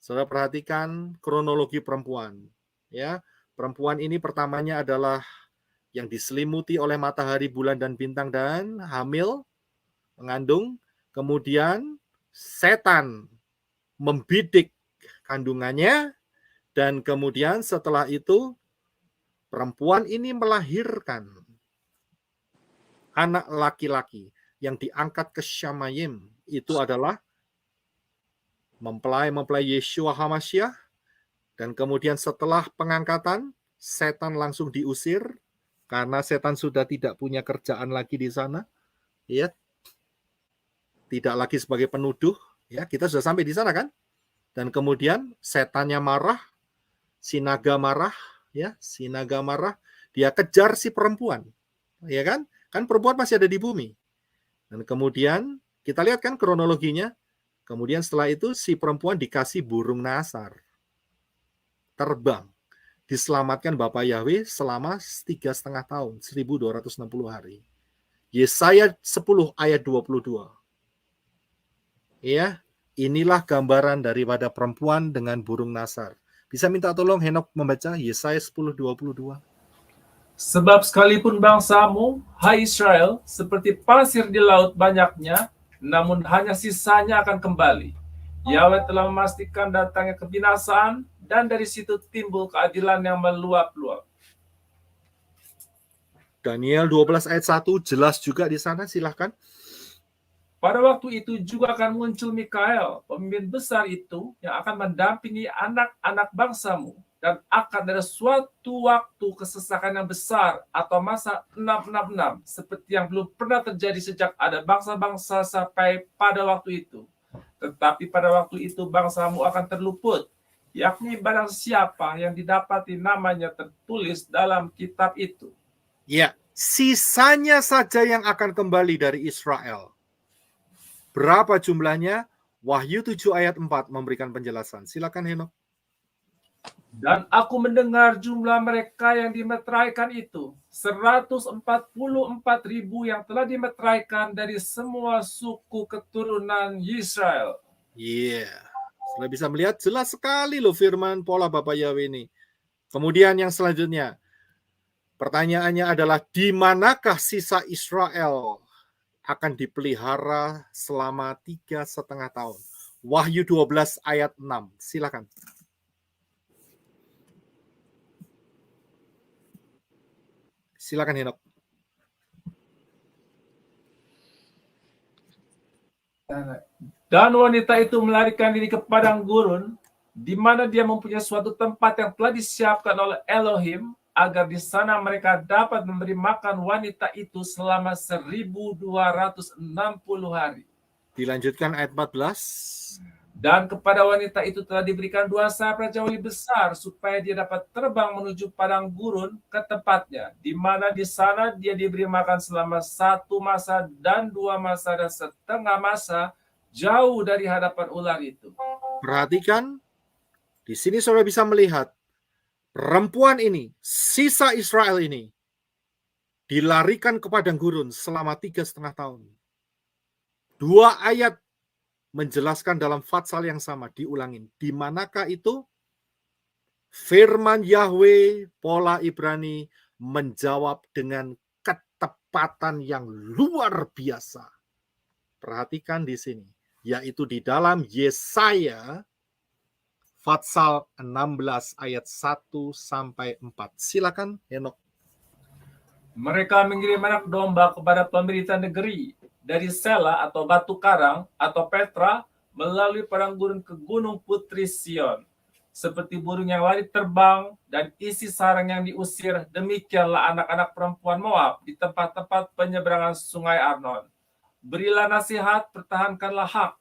Saudara perhatikan kronologi perempuan. Ya, perempuan ini pertamanya adalah yang diselimuti oleh matahari, bulan, dan bintang dan hamil, mengandung. Kemudian setan membidik kandungannya dan kemudian setelah itu perempuan ini melahirkan anak laki-laki yang diangkat ke Syamayim. Itu adalah mempelai Yeshua HaMashiach. Dan kemudian setelah pengangkatan, setan langsung diusir karena setan sudah tidak punya kerjaan lagi di sana. Ya, tidak lagi sebagai penuduh. Ya, kita sudah sampai di sana kan? Dan kemudian setannya marah, si naga marah, ya, si naga marah, dia kejar si perempuan. Ya kan? Kan perempuan masih ada di bumi. Dan kemudian kita lihat kan kronologinya. Kemudian setelah itu si perempuan dikasih burung nasar. Terbang. Diselamatkan Bapak Yahweh selama 3,5 tahun, 1260 hari. Yesaya 10 ayat 22. Ya, inilah gambaran daripada perempuan dengan burung nasar. Bisa minta tolong Henok membaca Yesaya 10:22. Sebab sekalipun bangsamu, hai Israel, seperti pasir di laut banyaknya, namun hanya sisanya akan kembali. Yahweh telah memastikan datangnya kebinasaan, dan dari situ timbul keadilan yang meluap-luap. Daniel 12 ayat 1 jelas juga di sana, silahkan. Pada waktu itu juga akan muncul Mikael, pemimpin besar itu, yang akan mendampingi anak-anak bangsamu, dan akan ada suatu waktu kesesakan yang besar atau masa 666, seperti yang belum pernah terjadi sejak ada bangsa-bangsa sampai pada waktu itu. Tetapi pada waktu itu bangsamu akan terluput, yakni barang siapa yang didapati namanya tertulis dalam kitab itu. Ya, sisanya saja yang akan kembali dari Israel. Berapa jumlahnya? Wahyu 7 ayat 4 memberikan penjelasan. Silakan Henok. Dan aku mendengar jumlah mereka yang dimeteraikan itu, 144.000 yang telah dimeteraikan dari semua suku keturunan Israel. Iya. Sudah bisa melihat jelas sekali loh firman pola Bapak Yahweh ini. Kemudian yang selanjutnya, pertanyaannya adalah di manakah sisa Israel akan dipelihara selama 3,5 tahun? Wahyu 12 ayat 6. Silakan. Silakan Henok. Dan wanita itu melarikan diri ke padang gurun, di mana dia mempunyai suatu tempat yang telah disiapkan oleh Elohim, agar di sana mereka dapat memberi makan wanita itu selama 1260 hari. Dilanjutkan ayat 14. Dan kepada wanita itu telah diberikan 2 sayap raja wali besar, supaya dia dapat terbang menuju padang gurun ke tempatnya, di mana di sana dia diberi makan selama 1 masa dan 2 masa dan setengah masa, jauh dari hadapan ular itu. Perhatikan, di sini saudara bisa melihat perempuan ini, sisa Israel ini, dilarikan ke padang gurun selama 3,5 tahun. 2 ayat menjelaskan dalam fatsal yang sama, diulangin. Di manakah itu? Firman Yahweh, pola Ibrani, menjawab dengan ketepatan yang luar biasa. Perhatikan di sini, yaitu di dalam Yesaya Fatsal 16 ayat 1 sampai 4. Silakan Henok. Mereka mengirim anak domba kepada pemerintah negeri dari Sela atau Batu Karang atau Petra melalui padang gurun ke Gunung Putri Sion. Seperti burung yang lari terbang dan isi sarang yang diusir, demikianlah anak-anak perempuan Moab di tempat-tempat penyeberangan sungai Arnon. Berilah nasihat, pertahankanlah hak.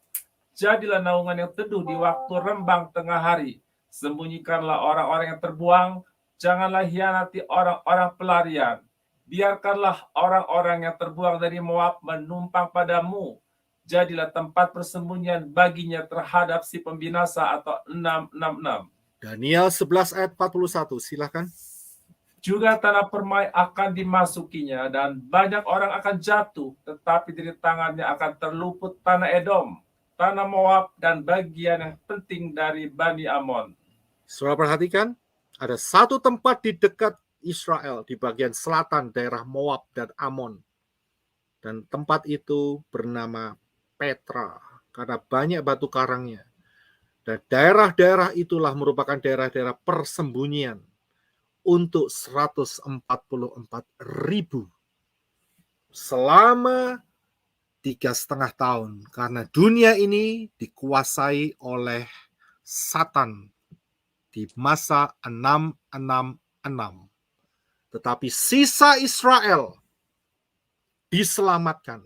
Jadilah naungan yang teduh di waktu rembang tengah hari. Sembunyikanlah orang-orang yang terbuang, janganlah hianati orang-orang pelarian. Biarkanlah orang-orang yang terbuang dari Moab menumpang padamu. Jadilah tempat persembunyian baginya terhadap si pembinasa atau 666. Daniel 11 ayat 41, silakan. Juga tanah permai akan dimasukinya dan banyak orang akan jatuh, tetapi dari tangannya akan terluput tanah Edom, tanah Moab, dan bagian yang penting dari Bani Amon. Saudara perhatikan, ada satu tempat di dekat Israel, di bagian selatan daerah Moab dan Amon. Dan tempat itu bernama Petra, karena banyak batu karangnya. Dan daerah-daerah itulah merupakan daerah-daerah persembunyian untuk 144.000 selama 3,5 tahun, karena dunia ini dikuasai oleh Satan di masa 666. Tetapi sisa Israel diselamatkan.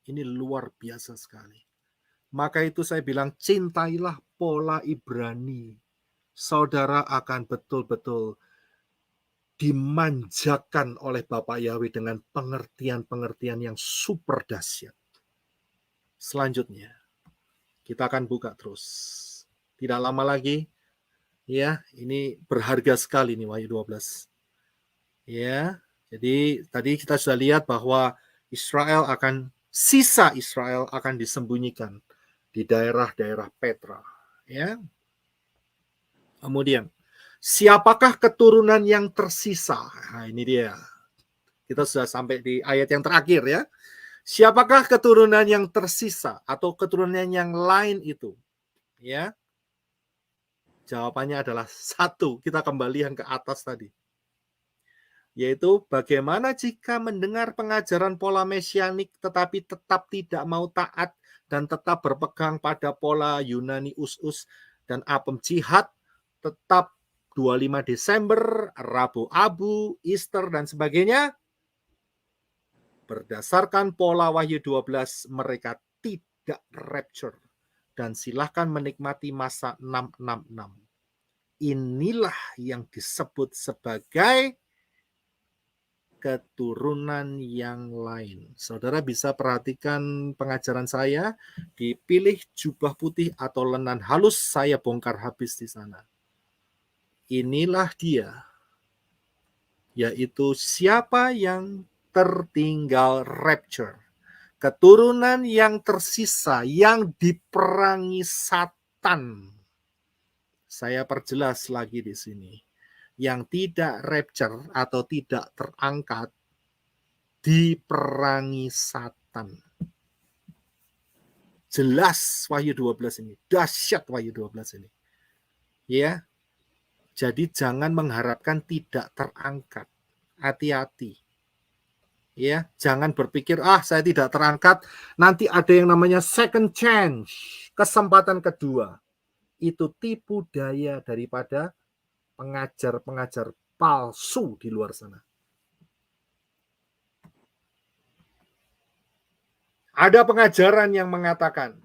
Ini luar biasa sekali. Maka itu saya bilang, cintailah pola Ibrani. Saudara akan betul-betul dimanjakan oleh Bapak Yahweh dengan pengertian-pengertian yang super dahsyat. Selanjutnya, kita akan buka terus. Tidak lama lagi, ya, ini berharga sekali nih Wahyu 12. Ya, jadi tadi kita sudah lihat bahwa sisa Israel akan disembunyikan di daerah-daerah Petra. Ya. Kemudian, siapakah keturunan yang tersisa? Nah, ini dia. Kita sudah sampai di ayat yang terakhir ya. Siapakah keturunan yang tersisa atau keturunan yang lain itu? Ya. Jawabannya adalah 1. Kita kembali yang ke atas tadi. Yaitu bagaimana jika mendengar pengajaran pola mesianik tetapi tetap tidak mau taat dan tetap berpegang pada pola Yunani us-us dan apem jihad, tetap 25 Desember, Rabu Abu, Easter dan sebagainya. Berdasarkan pola Wahyu 12, mereka tidak rapture dan silahkan menikmati masa 666. Inilah yang disebut sebagai keturunan yang lain. Saudara bisa perhatikan pengajaran saya, dipilih jubah putih atau lenan halus, saya bongkar habis di sana. Inilah dia, yaitu siapa yang tertinggal rapture. Keturunan yang tersisa, yang diperangi Satan. Saya perjelas lagi di sini. Yang tidak rapture atau tidak terangkat, diperangi Satan. Jelas Wahyu 12 ini, dahsyat Wahyu 12 ini. Ya. Jadi jangan mengharapkan tidak terangkat. Hati-hati. Ya, jangan berpikir saya tidak terangkat, nanti ada yang namanya second chance, kesempatan kedua. Itu tipu daya daripada pengajar-pengajar palsu di luar sana. Ada pengajaran yang mengatakan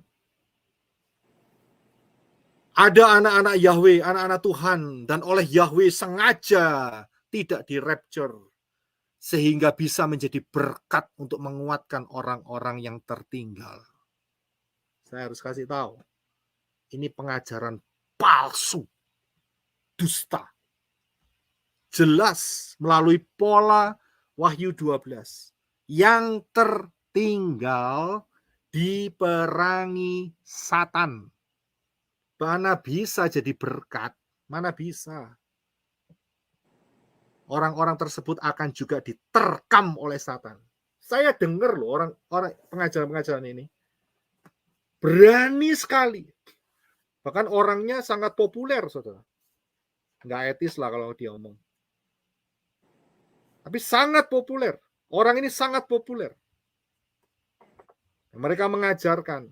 Ada anak-anak Yahweh, anak-anak Tuhan, dan oleh Yahweh sengaja tidak di-rapture, sehingga bisa menjadi berkat untuk menguatkan orang-orang yang tertinggal. Saya harus kasih tahu, ini pengajaran palsu, dusta. Jelas melalui pola Wahyu 12. Yang tertinggal diperangi Satan. Mana bisa jadi berkat, mana bisa. Orang-orang tersebut akan juga diterkam oleh Satan. Saya dengar loh orang pengajaran-pengajaran ini. Berani sekali. Bahkan orangnya sangat populer, saudara. Nggak etis lah kalau dia ngomong. Tapi sangat populer. Orang ini sangat populer. Mereka mengajarkan,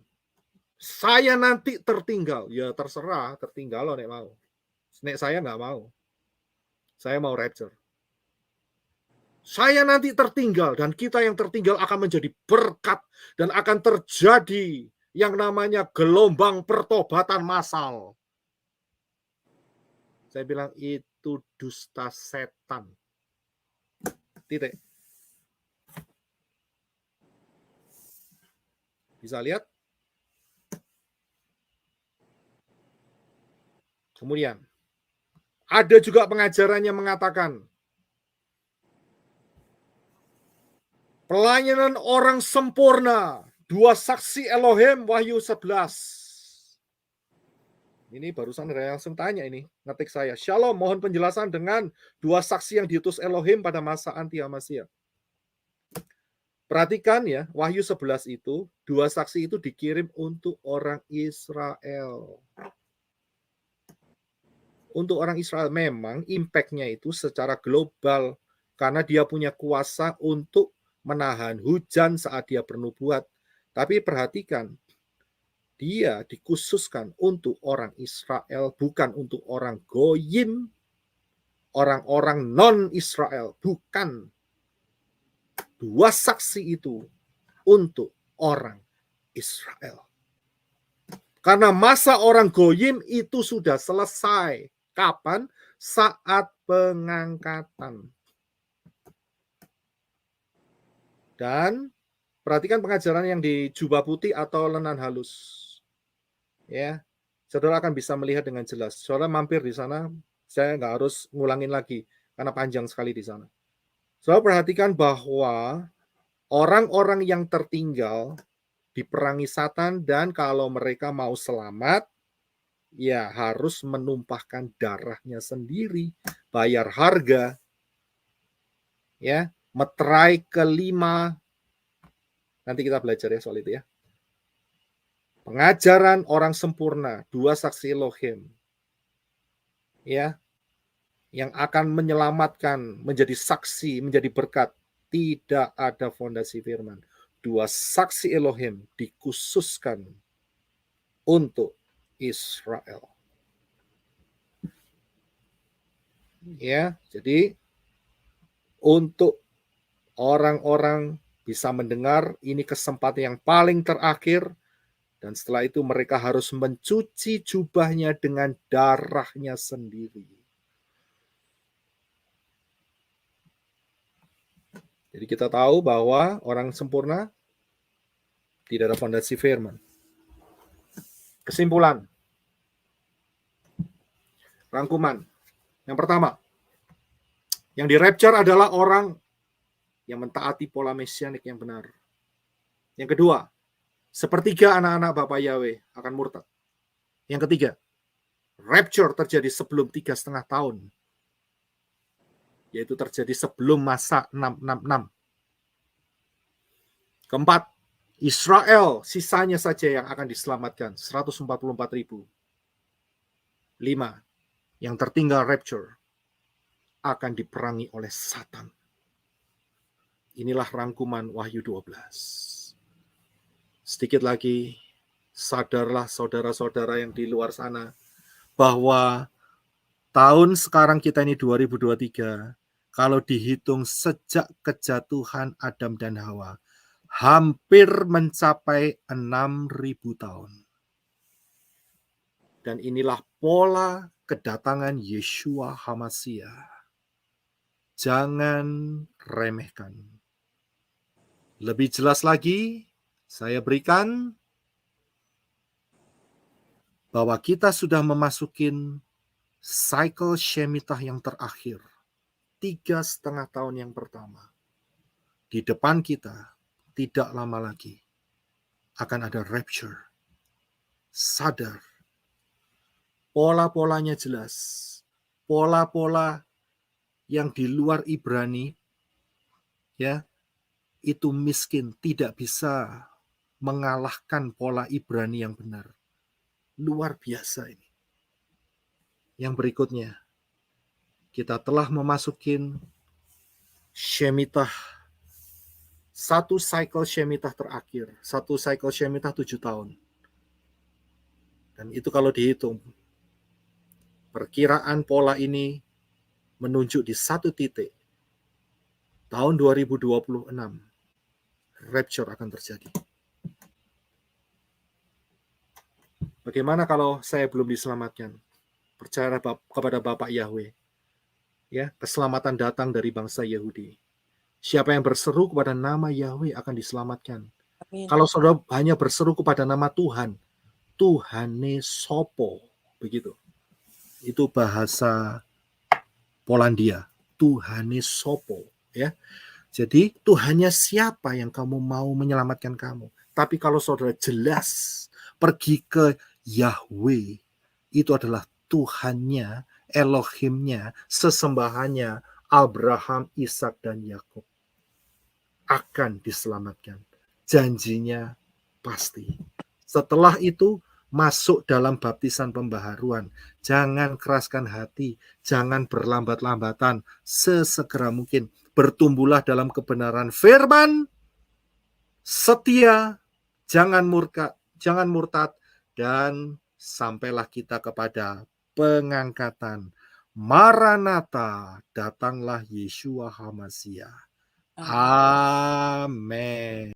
saya nanti tertinggal. Ya terserah, tertinggal loh nek mau. Nek saya nggak mau. Saya mau rapture. Saya nanti tertinggal dan kita yang tertinggal akan menjadi berkat dan akan terjadi yang namanya gelombang pertobatan massal. Saya bilang itu dusta setan. Titik. Bisa lihat? Kemudian ada juga pengajarannya mengatakan pelayanan orang sempurna, 2 saksi Elohim, Wahyu 11. Ini barusan langsung tanya ini, ngetik saya. Shalom, mohon penjelasan dengan 2 saksi yang diutus Elohim pada masa anti Hamasiyah. Perhatikan ya, Wahyu 11 itu, 2 saksi itu dikirim untuk orang Israel. Untuk orang Israel memang impact-nya itu secara global, karena dia punya kuasa untuk menahan hujan saat dia bernubuat. Tapi perhatikan, dia dikhususkan untuk orang Israel, bukan untuk orang Goyim, orang-orang non-Israel, bukan. 2 saksi itu untuk orang Israel. Karena masa orang Goyim itu sudah selesai. Kapan? Saat pengangkatan. Dan perhatikan pengajaran yang di jubah putih atau lenan halus. Ya, saudara akan bisa melihat dengan jelas. Saudara mampir di sana, saya nggak harus ngulangin lagi karena panjang sekali di sana. Saudara perhatikan bahwa orang-orang yang tertinggal diperangi Satan dan kalau mereka mau selamat, ya harus menumpahkan darahnya sendiri, bayar harga, ya, meterai kelima. Nanti kita belajar ya soal itu ya. Pengajaran orang sempurna, 2 saksi Elohim, ya, yang akan menyelamatkan, menjadi saksi, menjadi berkat, tidak ada fondasi firman. 2 saksi Elohim dikhususkan untuk Israel. Ya, jadi untuk orang-orang bisa mendengar, ini kesempatan yang paling terakhir, dan setelah itu mereka harus mencuci jubahnya dengan darahnya sendiri. Jadi kita tahu bahwa orang sempurna tidak ada fondasi firman. Kesimpulan. Rangkuman. Yang pertama, yang di rapture adalah orang yang mentaati pola mesianik yang benar. Yang kedua, sepertiga anak-anak Bapak Yahweh akan murtad. Yang ketiga, rapture terjadi sebelum 3,5 tahun. Yaitu terjadi sebelum masa 666. Keempat, Israel sisanya saja yang akan diselamatkan, 144.000. 5, yang tertinggal rapture akan diperangi oleh Satan. Inilah rangkuman Wahyu 12. Sedikit lagi, sadarlah saudara-saudara yang di luar sana, bahwa tahun sekarang kita ini 2023, kalau dihitung sejak kejatuhan Adam dan Hawa, hampir mencapai 6.000 tahun. Dan inilah pola kedatangan Yeshua HaMasyiah. Jangan remehkan. Lebih jelas lagi, saya berikan bahwa kita sudah memasukin cycle Shemitah yang terakhir. 3,5 tahun yang pertama. Di depan kita, tidak lama lagi, akan ada rapture. Sadar. Pola-polanya jelas. Pola-pola yang di luar Ibrani, ya, itu miskin, tidak bisa mengalahkan pola Ibrani yang benar. Luar biasa ini. Yang berikutnya, kita telah memasukin Shemitah, satu cycle Shemitah terakhir. Satu cycle Shemitah 7 tahun. Dan itu kalau dihitung, perkiraan pola ini menunjuk di satu titik. Tahun 2026, rapture akan terjadi. Bagaimana kalau saya belum diselamatkan? Percaya kepada Bapak Yahweh. Ya, keselamatan datang dari bangsa Yahudi. Siapa yang berseru kepada nama Yahweh akan diselamatkan. Amin. Kalau saudara hanya berseru kepada nama Tuhan, Tuhane sopo, begitu. Itu bahasa Polandia, Tuhane sopo, ya. Jadi Tuhannya siapa yang kamu mau menyelamatkan kamu? Tapi kalau saudara jelas pergi ke Yahweh, itu adalah Tuhannya, Elohimnya, sesembahannya Abraham, Ishak, dan Yakub akan diselamatkan. Janjinya pasti. Setelah itu masuk dalam baptisan pembaharuan. Jangan keraskan hati, jangan berlambat-lambatan, sesegera mungkin bertumbuhlah dalam kebenaran firman, setia, jangan murtad, dan sampailah kita kepada pengangkatan. Maranatha, datanglah Yeshua HaMasyiah. Amin.